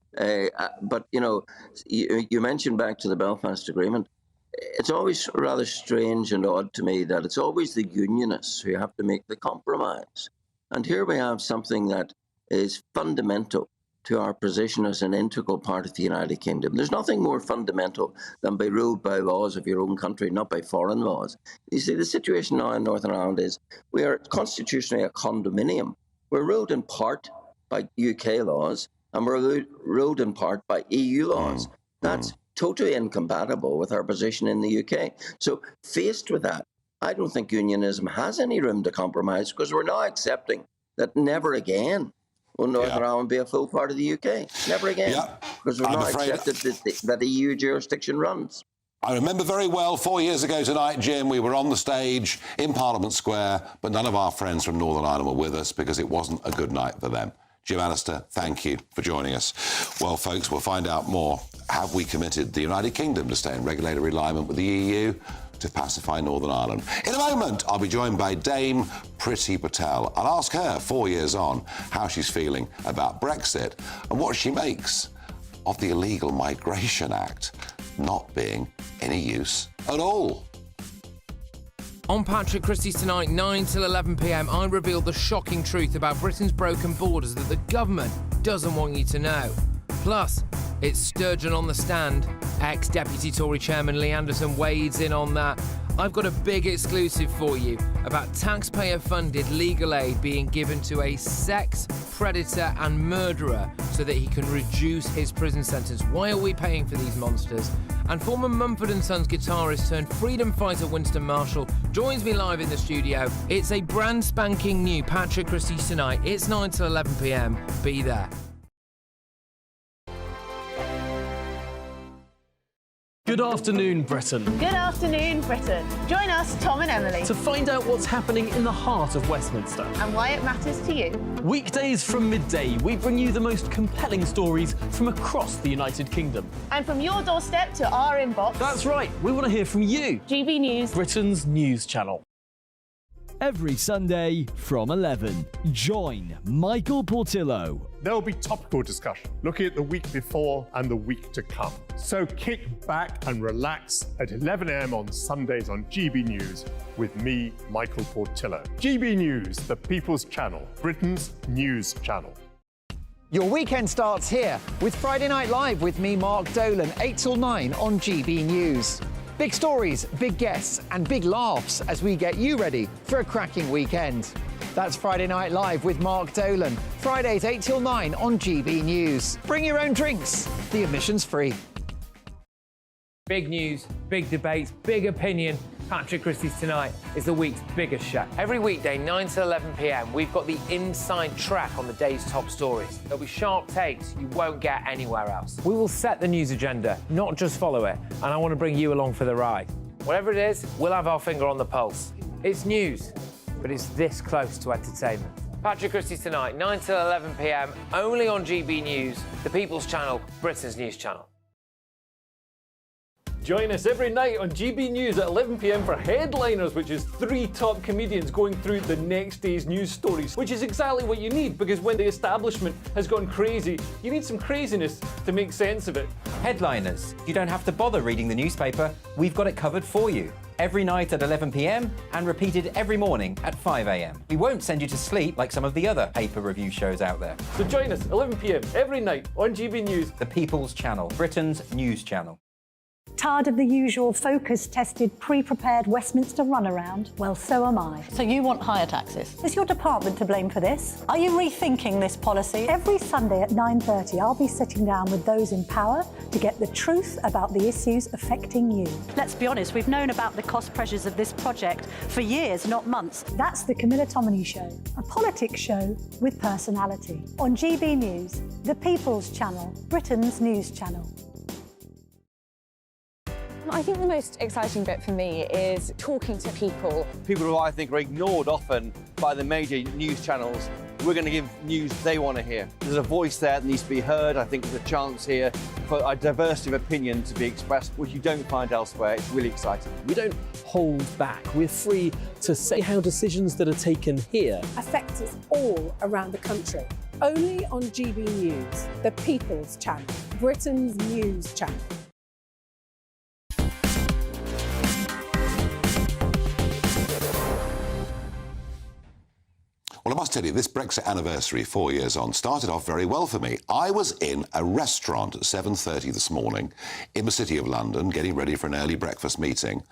but, you mentioned back to the Belfast Agreement. It's always rather strange and odd to me that it's always the unionists who have to make the compromise. And here we have something that is fundamental to our position as an integral part of the United Kingdom. There's nothing more fundamental than be ruled by laws of your own country, not by foreign laws. You see, the situation now in Northern Ireland is we are constitutionally a condominium. We're ruled in part by UK laws, and we're ruled in part by EU laws. That's totally incompatible with our position in the UK. So faced with that, I don't think unionism has any room to compromise, because we're now accepting that never again will Northern Ireland be a full part of the UK. Never again. Because we've now accepted that the EU jurisdiction runs. I remember very well 4 years ago tonight, Jim, we were on the stage in Parliament Square, but none of our friends from Northern Ireland were with us because it wasn't a good night for them. Jim Allister, thank you for joining us. Well, folks, we'll find out more. Have we committed the United Kingdom to stay in regulatory alignment with the EU to pacify Northern Ireland? In a moment, I'll be joined by Dame Priti Patel. I'll ask her, 4 years on, how she's feeling about Brexit and what she makes of the Illegal Migration Act not being any use at all. On Patrick Christie's Tonight, 9 till 11 p.m, I revealed the shocking truth about Britain's broken borders that the government doesn't want you to know. Plus, it's Sturgeon on the stand. Ex-Deputy Tory Chairman Lee Anderson wades in on that. I've got a big exclusive for you about taxpayer-funded legal aid being given to a sex predator and murderer so that he can reduce his prison sentence. Why are we paying for these monsters? And former Mumford & Sons guitarist turned freedom fighter Winston Marshall joins me live in the studio. It's a brand spanking new Patrick Christie's Tonight. It's 9 till 11 p.m. Be there. Good afternoon, Britain. Good afternoon, Britain. Join us, Tom and Emily, To find out what's happening in the heart of Westminster. and why it matters to you. Weekdays from midday, we bring you the most compelling stories from across the United Kingdom. And from your doorstep to our inbox. That's right, we want to hear from you. GB News, Britain's news channel. Every Sunday from 11, join Michael Portillo. There will be topical discussion, looking at the week before and the week to come. So kick back and relax at 11 a.m. on Sundays on GB News with me, Michael Portillo. GB News, the People's Channel, Britain's news channel. Your weekend starts here with Friday Night Live with me, Mark Dolan, 8 till 9 on GB News. Big stories, big guests, and big laughs as we get you ready for a cracking weekend. That's Friday Night Live with Mark Dolan, Fridays 8 till 9 on GB News. Bring your own drinks, the admission's free. Big news, big debates, big opinion. Patrick Christie's Tonight is the week's biggest show. Every weekday, 9 to 11 p.m, we've got the inside track on the day's top stories. There'll be sharp takes you won't get anywhere else. We will set the news agenda, not just follow it, and I want to bring you along for the ride. Whatever it is, we'll have our finger on the pulse. It's news, but it's this close to entertainment. Patrick Christie's Tonight, 9 till 11 p.m, only on GB News, the People's Channel, Britain's news channel. Join us every night on GB News at 11 p.m. for Headliners, which is 3 top comedians going through the next day's news stories, which is exactly what you need, because when the establishment has gone crazy, you need some craziness to make sense of it. Headliners. You don't have to bother reading the newspaper. We've got it covered for you. Every night at 11 p.m. and repeated every morning at 5 a.m. We won't send you to sleep like some of the other paper review shows out there. So join us 11 p.m. every night on GB News, the People's Channel, Britain's news channel. Tired of the usual focus-tested, pre-prepared Westminster runaround? Well, so am I. So you want higher taxes? Is your department to blame for this? Are you rethinking this policy? Every Sunday at 9:30, I'll be sitting down with those in power to get the truth about the issues affecting you. Let's be honest, we've known about the cost pressures of this project for years, not months. That's the Camilla Tominey Show, a politics show with personality. On GB News, the People's Channel, Britain's news channel. I think the most exciting bit for me is talking to people. People who I think are ignored often by the major news channels. We're going to give news they want to hear. There's a voice there that needs to be heard. I think there's a chance here for a diversity of opinion to be expressed, which you don't find elsewhere. It's really exciting. We don't hold back. We're free to say how decisions that are taken here affects us all around the country. Only on GB News, the People's Channel, Britain's news channel. Well, I must tell you, this Brexit anniversary, 4 years on, started off very well for me. I was in a restaurant at 7:30 this morning in the City of London, getting ready for an early breakfast meeting.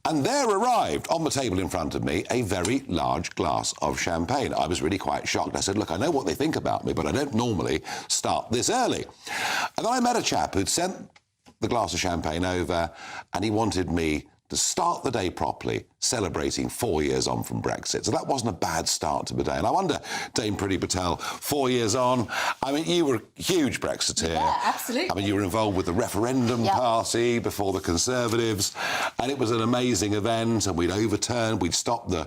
And there arrived, on the table in front of me, a very large glass of champagne. I was really quite shocked. I said, look, I know what they think about me, but I don't normally start this early. And then I met a chap who'd sent the glass of champagne over, and he wanted me to start the day properly, celebrating 4 years on from Brexit. So that wasn't a bad start to the day. And I wonder, Dame Priti Patel, 4 years on, I mean, you were a huge Brexiteer. Yeah, absolutely. I mean, you were involved with the referendum party before the Conservatives, and it was an amazing event, and we'd stopped the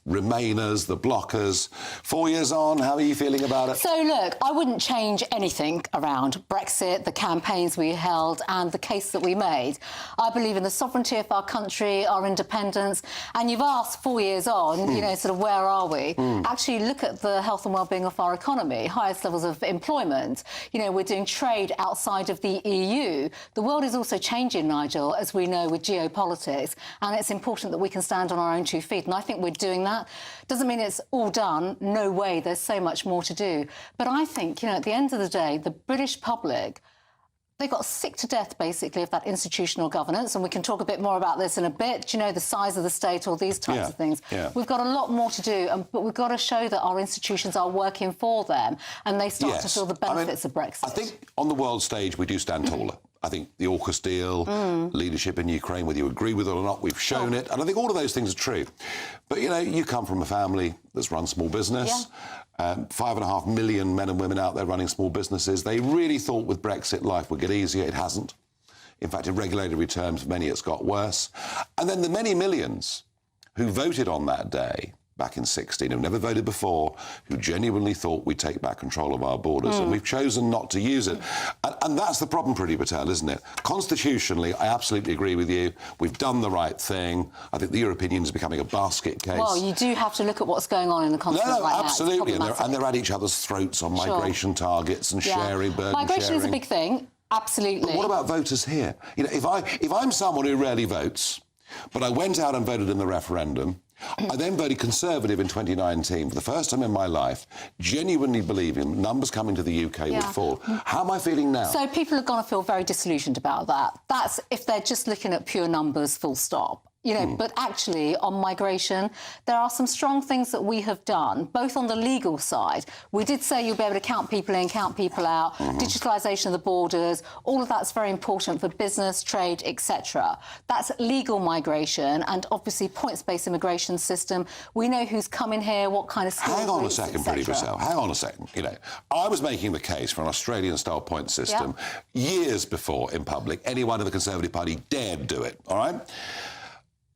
Remainers, the blockers. 4 years on, how are you feeling about it? So, look, I wouldn't change anything around Brexit, the campaigns we held and the case that we made. I believe in the sovereignty of our country, our independence, and you've asked 4 years on, you know, sort of where are we? Actually, look at the health and well-being of our economy, highest levels of employment. You know, we're doing trade outside of the EU. The world is also changing, Nigel, as we know, with geopolitics, and it's important that we can stand on our own 2 feet, and I think we're doing that. Doesn't mean it's all done. No way. There's so much more to do. But I think, you know, at the end of the day, the British public, they got sick to death, basically, of that institutional governance, and we can talk a bit more about this in a bit, you know, the size of the state, all these types of things. We've got a lot more to do, but we've got to show that our institutions are working for them and they start to feel the benefits of Brexit. I think on the world stage we do stand taller. I think the AUKUS deal, leadership in Ukraine, whether you agree with it or not, we've shown it. And I think all of those things are true. But, you know, you come from a family that's run small business. 5.5 million men and women out there running small businesses. They really thought with Brexit life would get easier. It hasn't. In fact, in regulatory terms, for many it's got worse. And then the many millions who voted on that day back in 16, who've never voted before, who genuinely thought we'd take back control of our borders, and we've chosen not to use it. And that's the problem, Priti Patel, isn't it? Constitutionally, I absolutely agree with you. We've done the right thing. I think the European is becoming a basket case. Well, you do have to look at what's going on in the continent right absolutely. now. And they're at each other's throats on migration targets and sharing, burden Migration sharing. is a big thing, absolutely. But what about voters here? You know, if I'm someone who rarely votes, but I went out and voted in the referendum, I then voted Conservative in 2019 for the first time in my life, genuinely believing numbers coming to the UK would fall. How am I feeling now? So people are going to feel very disillusioned about that. That's if they're just looking at pure numbers, full stop. You know, but actually on migration, there are some strong things that we have done, both on the legal side. We did say you'll be able to count people in, count people out, digitalisation of the borders, all of that's very important for business, trade, etc. That's legal migration and obviously points-based immigration system. We know who's coming here, what kind of skills. Hang on a second, Priti Patel. Hang on a second. You know, I was making the case for an Australian-style point system years before in public. Anyone in the Conservative Party dared do it, all right?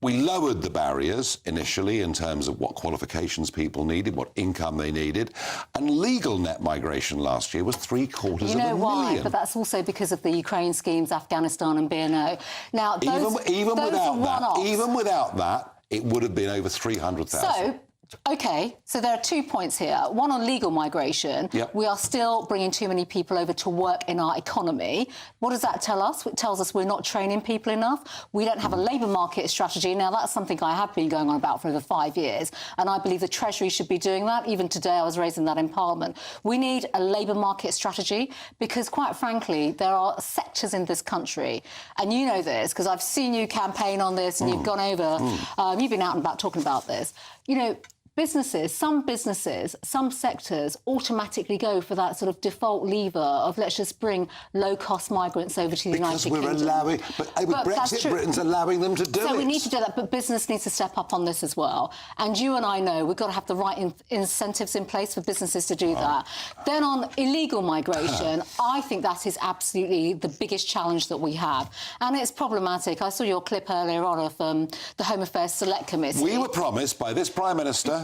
We lowered the barriers initially in terms of what qualifications people needed, what income they needed, and legal net migration last year was 750,000. You know why? But that's also because of the Ukraine schemes, Afghanistan and BNO. Now, even without that, it would have been over 300,000. So, OK, so there are 2 points here. One on legal migration. Yep. We are still bringing too many people over to work in our economy. What does that tell us? It tells us we're not training people enough. We don't have a labour market strategy. Now, that's something I have been going on about for over 5 years, and I believe the Treasury should be doing that. Even today, I was raising that in Parliament. We need a labour market strategy because, quite frankly, there are sectors in this country, and you know this because I've seen you campaign on this and you've gone over, you've been out and about talking about this. You know, businesses, some sectors automatically go for that sort of default lever of let's just bring low-cost migrants over to the United Kingdom. Because we're allowing... But with Brexit, Britain's allowing them to do it. So we need to do that, but business needs to step up on this as well. And you and I know we've got to have the right incentives in place for businesses to do that. Then on illegal migration, I think that is absolutely the biggest challenge that we have. And it's problematic. I saw your clip earlier on of the Home Affairs Select Committee. We were promised by this Prime Minister...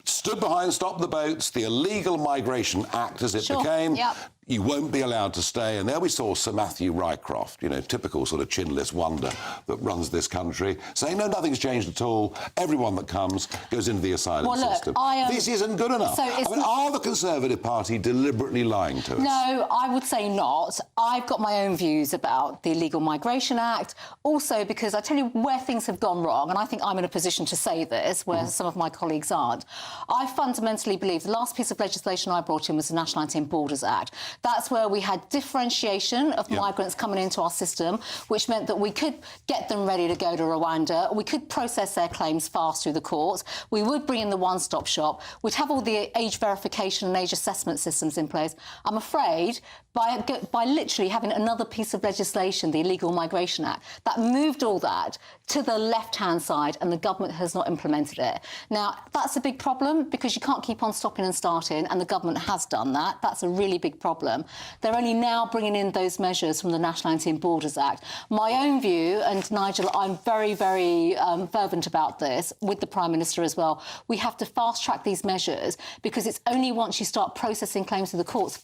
stood behind Stop the Boats, the Illegal Migration Act as it became. Yep. You won't be allowed to stay. And there we saw Sir Matthew Rycroft, you know, typical sort of chinless wonder that runs this country, saying, no, nothing's changed at all. Everyone that comes goes into the asylum system. This isn't good enough. So I mean, are the Conservative Party deliberately lying to us? No, I would say not. I've got my own views about the Illegal Migration Act, also because I tell you where things have gone wrong, and I think I'm in a position to say this, where some of my colleagues aren't. I fundamentally believe the last piece of legislation I brought in was the National Anti-Borders Act. That's where we had differentiation of migrants coming into our system, which meant that we could get them ready to go to Rwanda. We could process their claims fast through the courts. We would bring in the one-stop shop. We'd have all the age verification and age assessment systems in place. I'm afraid by literally having another piece of legislation, the Illegal Migration Act, that moved all that to the left-hand side, and the government has not implemented it. Now, that's a big problem because you can't keep on stopping and starting, and the government has done that. That's a really big problem. They're only now bringing in those measures from the National Anti-Borders Act. My own view, and Nigel, I'm very, very fervent about this, with the Prime Minister as well, we have to fast-track these measures because it's only once you start processing claims to the courts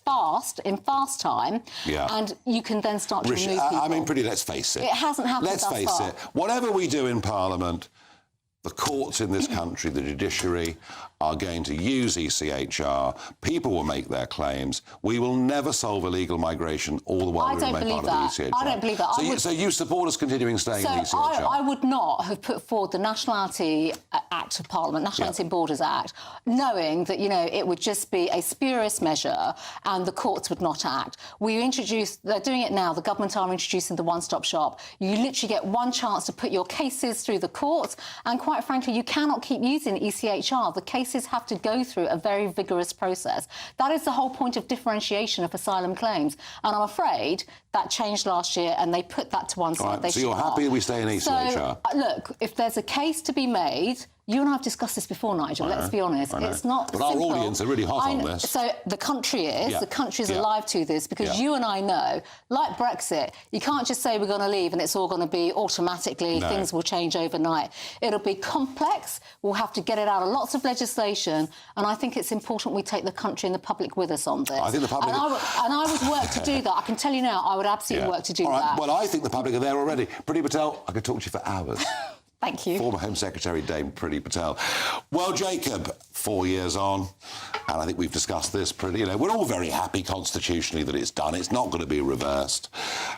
in fast time, and you can then start to remove people. I mean, let's face it. It hasn't happened Let's thus face far. it. Whatever we do in Parliament, the courts in this country, the judiciary, are going to use ECHR. People will make their claims. We will never solve illegal migration all the while we remain part of the ECHR. I don't believe that. So you support us continuing staying in the ECHR? I would not have put forward the Nationality Act of Parliament, National Anti-Borders Act, knowing that, you know, it would just be a spurious measure and the courts would not act. They're doing it now, the government are introducing the one-stop shop. You literally get one chance to put your cases through the courts, and quite frankly, you cannot keep using ECHR. The cases have to go through a very vigorous process. That is the whole point of differentiation of asylum claims. And I'm afraid that changed last year and they put that to one side. Right, so you're happy we stay in ECHR? So, look, if there's a case to be made... You and I have discussed this before, Nigel, let's be honest. It's not But simple. our audience are really hot on this. So the country is. The country's alive to this because you and I know, like Brexit, you can't just say we're going to leave and it's all going to be automatically, things will change overnight. It'll be complex. We'll have to get it out of lots of legislation, and I think it's important we take the country and the public with us on this. I think the public... And I would work to do that. I can tell you now, I would absolutely work to do that. Well, I think the public are there already. Priti Patel, I could talk to you for hours. Thank you. Former Home Secretary Dame Priti Patel. Well, Jacob, 4 years on, and I think we've discussed this we're all very happy constitutionally that it's done. It's not going to be reversed.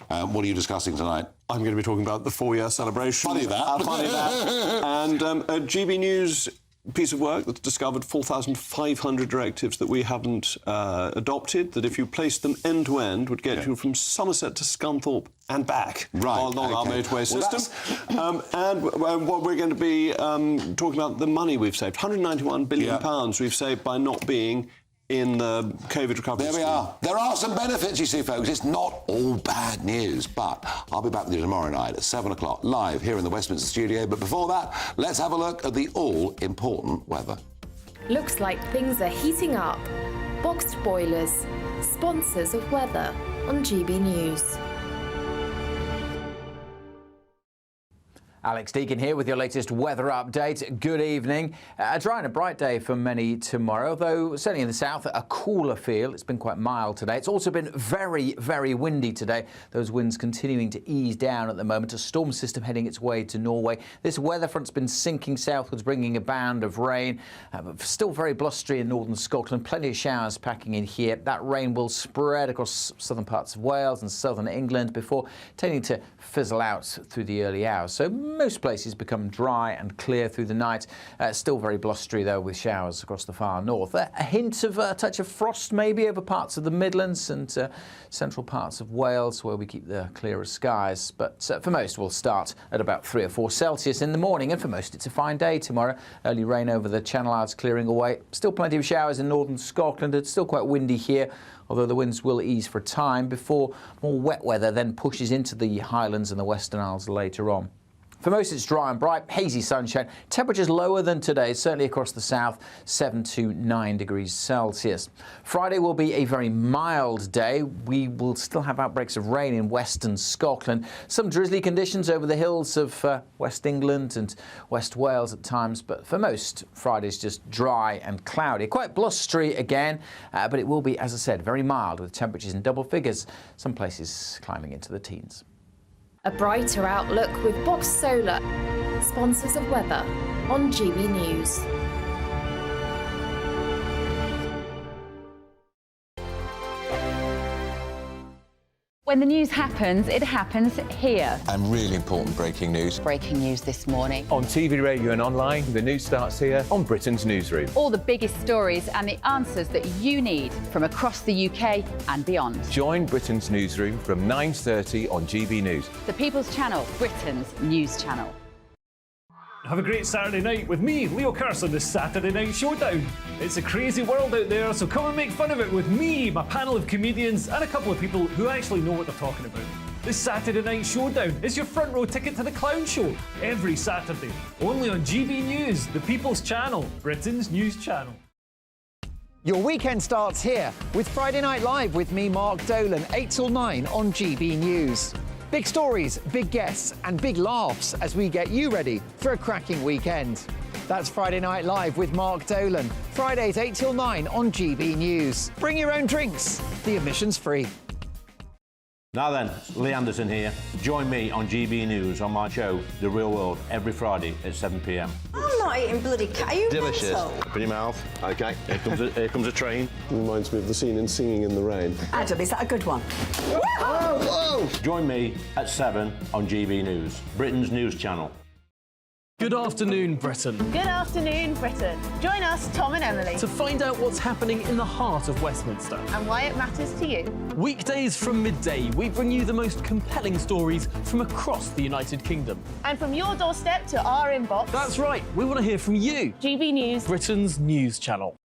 What are you discussing tonight? I'm going to be talking about the 4-year celebration. Funny that. Funny that. And a GB News piece of work that's discovered 4,500 directives that we haven't adopted, that if you placed them end to end would get you from Somerset to Scunthorpe and back along our motorway system. And what we're going to be talking about, the money we've saved. £191 billion we've saved by not being in the COVID recovery scheme. There we are. There are some benefits, you see, folks. It's not all bad news. But I'll be back with you tomorrow night at 7 o'clock, live here in the Westminster studio. But before that, let's have a look at the all-important weather. Looks like things are heating up. Boxed boilers, sponsors of weather on GB News. Alex Deakin here with your latest weather update. Good evening. A dry and a bright day for many tomorrow, though certainly in the south a cooler feel. It's been quite mild today. It's also been very, very windy today. Those winds continuing to ease down at the moment. A storm system heading its way to Norway. This weather front's been sinking southwards, bringing a band of rain. Still very blustery in northern Scotland. Plenty of showers packing in here. That rain will spread across southern parts of Wales and southern England before tending to fizzle out through the early hours. So most places become dry and clear through the night. Still very blustery though, with showers across the far north. A hint of a touch of frost maybe over parts of the Midlands and central parts of Wales, where we keep the clearer skies. But for most we'll start at about 3 or 4 Celsius in the morning, and for most it's a fine day tomorrow. Early rain over the Channel Islands clearing away. Still plenty of showers in northern Scotland. It's still quite windy here, although the winds will ease for a time before more wet weather then pushes into the Highlands and the Western Isles later on. For most it's dry and bright, hazy sunshine. Temperatures lower than today, certainly across the south, 7 to 9 degrees Celsius. Friday will be a very mild day. We will still have outbreaks of rain in western Scotland. Some drizzly conditions over the hills of West England and West Wales at times, but for most, Friday's just dry and cloudy. Quite blustery again, but it will be, as I said, very mild with temperatures in double figures, some places climbing into the teens. A brighter outlook with Box Solar, sponsors of weather on GB News. When the news happens, it happens here. And really important breaking news. Breaking news this morning. On TV, radio and online, the news starts here on Britain's Newsroom. All the biggest stories and the answers that you need from across the UK and beyond. Join Britain's Newsroom from 9:30 on GB News. The People's Channel, Britain's news channel. Have a great Saturday night with me, Leo Curse, on the Saturday Night Showdown. It's a crazy world out there, so come and make fun of it with me, my panel of comedians, and a couple of people who actually know what they're talking about. The Saturday Night Showdown is your front row ticket to the clown show every Saturday, only on GB News, the People's Channel, Britain's news channel. Your weekend starts here with Friday Night Live with me, Mark Dolan, 8 till 9 on GB News. Big stories, big guests and big laughs as we get you ready for a cracking weekend. That's Friday Night Live with Mark Dolan. Fridays 8 till 9 on GB News. Bring your own drinks. The admission's free. Now then, Lee Anderson here. Join me on GB News on my show, The Real World, every Friday at 7 p.m. I'm not eating bloody cat. Are you Delicious. mental? Open your mouth. OK, here comes a train. Reminds me of the scene in Singing in the Rain. Adam, is that a good one? Whoa! Join me at 7 on GB News, Britain's news channel. Good afternoon, Britain. Good afternoon, Britain. Join us, Tom and Emily, To find out what's happening in the heart of Westminster. and why it matters to you. Weekdays from midday, we bring you the most compelling stories from across the United Kingdom. And from your doorstep to our inbox. That's right, we want to hear from you. GB News, Britain's news channel.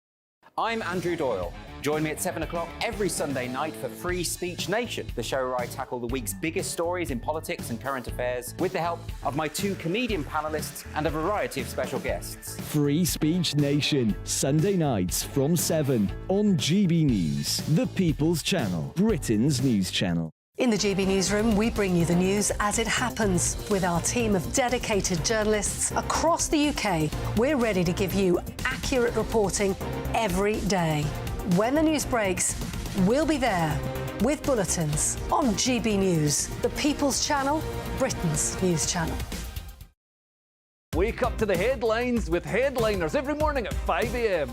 I'm Andrew Doyle. Join me at 7 o'clock every Sunday night for Free Speech Nation, the show where I tackle the week's biggest stories in politics and current affairs with the help of my 2 comedian panellists and a variety of special guests. Free Speech Nation, Sunday nights from 7 on GB News, the People's Channel, Britain's news channel. In the GB Newsroom, we bring you the news as it happens. With our team of dedicated journalists across the UK, we're ready to give you accurate reporting every day. When the news breaks, we'll be there with bulletins on GB News, the People's Channel, Britain's news channel. Wake up to the headlines with headliners every morning at 5 a.m.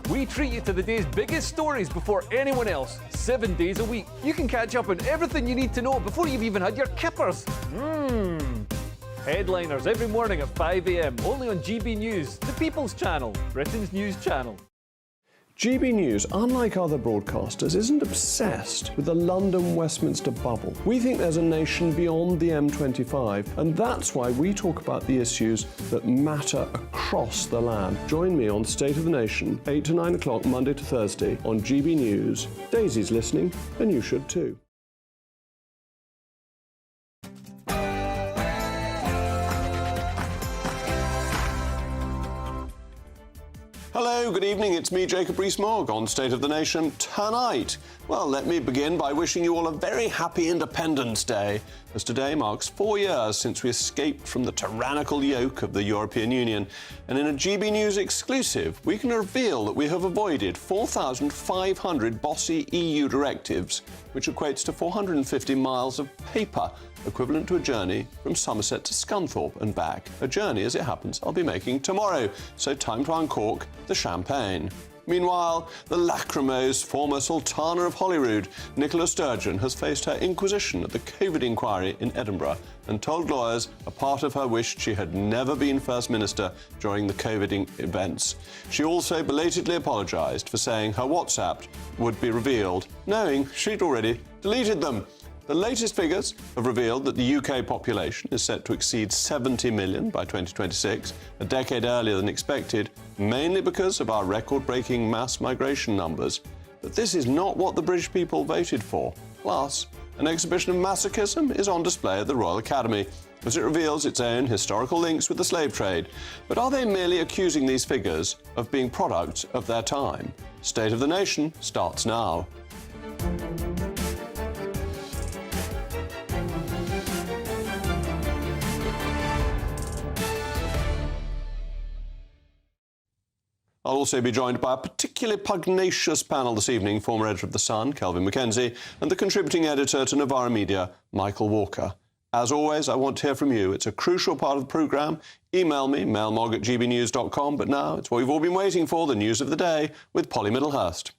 We treat you to the day's biggest stories before anyone else, 7 days a week. You can catch up on everything you need to know before you've even had your kippers. Headliners every morning at 5 a.m. only on GB News, the People's Channel, Britain's news channel. GB News, unlike other broadcasters, isn't obsessed with the London-Westminster bubble. We think there's a nation beyond the M25, and that's why we talk about the issues that matter across the land. Join me on State of the Nation, 8 to 9 o'clock, Monday to Thursday, on GB News. Daisy's listening, and you should too. Hello, good evening. It's me, Jacob Rees-Mogg, on State of the Nation tonight. Well, let me begin by wishing you all a very happy Independence Day, as today marks 4 years since we escaped from the tyrannical yoke of the European Union. And in a GB News exclusive, we can reveal that we have avoided 4,500 bossy EU directives, which equates to 450 miles of paper, equivalent to a journey from Somerset to Scunthorpe and back. A journey, as it happens, I'll be making tomorrow, so time to uncork the champagne. Meanwhile, the lachrymose former Sultana of Holyrood, Nicola Sturgeon, has faced her inquisition at the COVID inquiry in Edinburgh and told lawyers a part of her wished she had never been First Minister during the COVID events. She also belatedly apologised for saying her WhatsApp would be revealed, knowing she'd already deleted them. The latest figures have revealed that the UK population is set to exceed 70 million by 2026, a decade earlier than expected, mainly because of our record-breaking mass migration numbers. But this is not what the British people voted for. Plus, an exhibition of masochism is on display at the Royal Academy, as it reveals its own historical links with the slave trade. But are they merely accusing these figures of being products of their time? State of the Nation starts now. I'll also be joined by a particularly pugnacious panel this evening, former editor of The Sun, Kelvin Mackenzie, and the contributing editor to Novara Media, Michael Walker. As always, I want to hear from you. It's a crucial part of the programme. Email me, mailmog@gbnews.com. But now it's what you've all been waiting for, the news of the day, with Polly Middlehurst.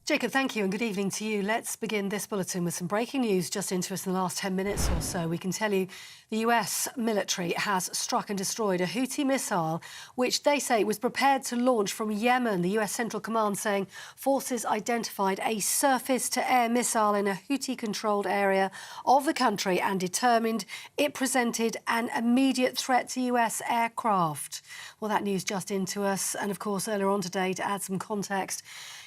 Jacob, thank you and good evening to you. Let's begin this bulletin with some breaking news just into us in the last 10 minutes or so. We can tell you the US military has struck and destroyed a Houthi missile, which they say was prepared to launch from Yemen. The US Central Command saying forces identified a surface-to-air missile in a Houthi-controlled area of the country and determined it presented an immediate threat to US aircraft. Well, that news just into us. And, of course, earlier on today, to add some context,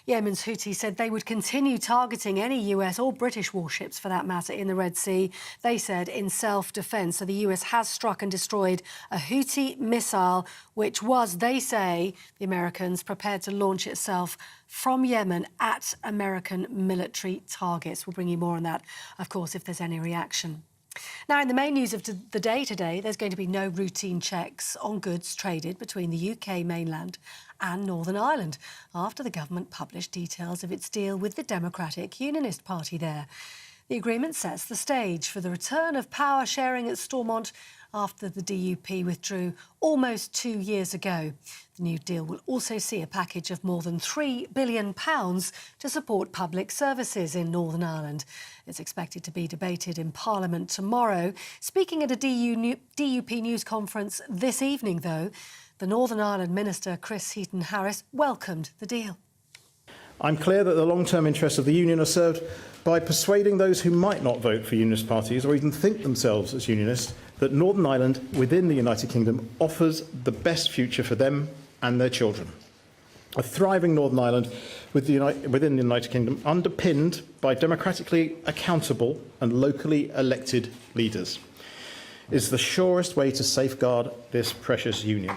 Yemen's Houthis said they would continue targeting any US or British warships, for that matter, in the Red Sea. They said in self-defence. So the US has struck and destroyed a Houthi missile, which was, they say, the Americans, prepared to launch itself from Yemen at American military targets. We'll bring you more on that, of course, if there's any reaction. Now, in the main news of the day today, there's going to be no routine checks on goods traded between the UK mainland and Northern Ireland after the government published details of its deal with the Democratic Unionist Party there. The agreement sets the stage for the return of power sharing at Stormont after the DUP withdrew almost 2 years ago. The new deal will also see a package of more than £3 billion to support public services in Northern Ireland. It's expected to be debated in Parliament tomorrow. Speaking at a DUP news conference this evening, though, the Northern Ireland Minister, Chris Heaton-Harris, welcomed the deal. I'm clear that the long-term interests of the Union are served by persuading those who might not vote for Unionist parties or even think themselves as Unionists that Northern Ireland within the United Kingdom offers the best future for them and their children. A thriving Northern Ireland within the United Kingdom, underpinned by democratically accountable and locally elected leaders, is the surest way to safeguard this precious union.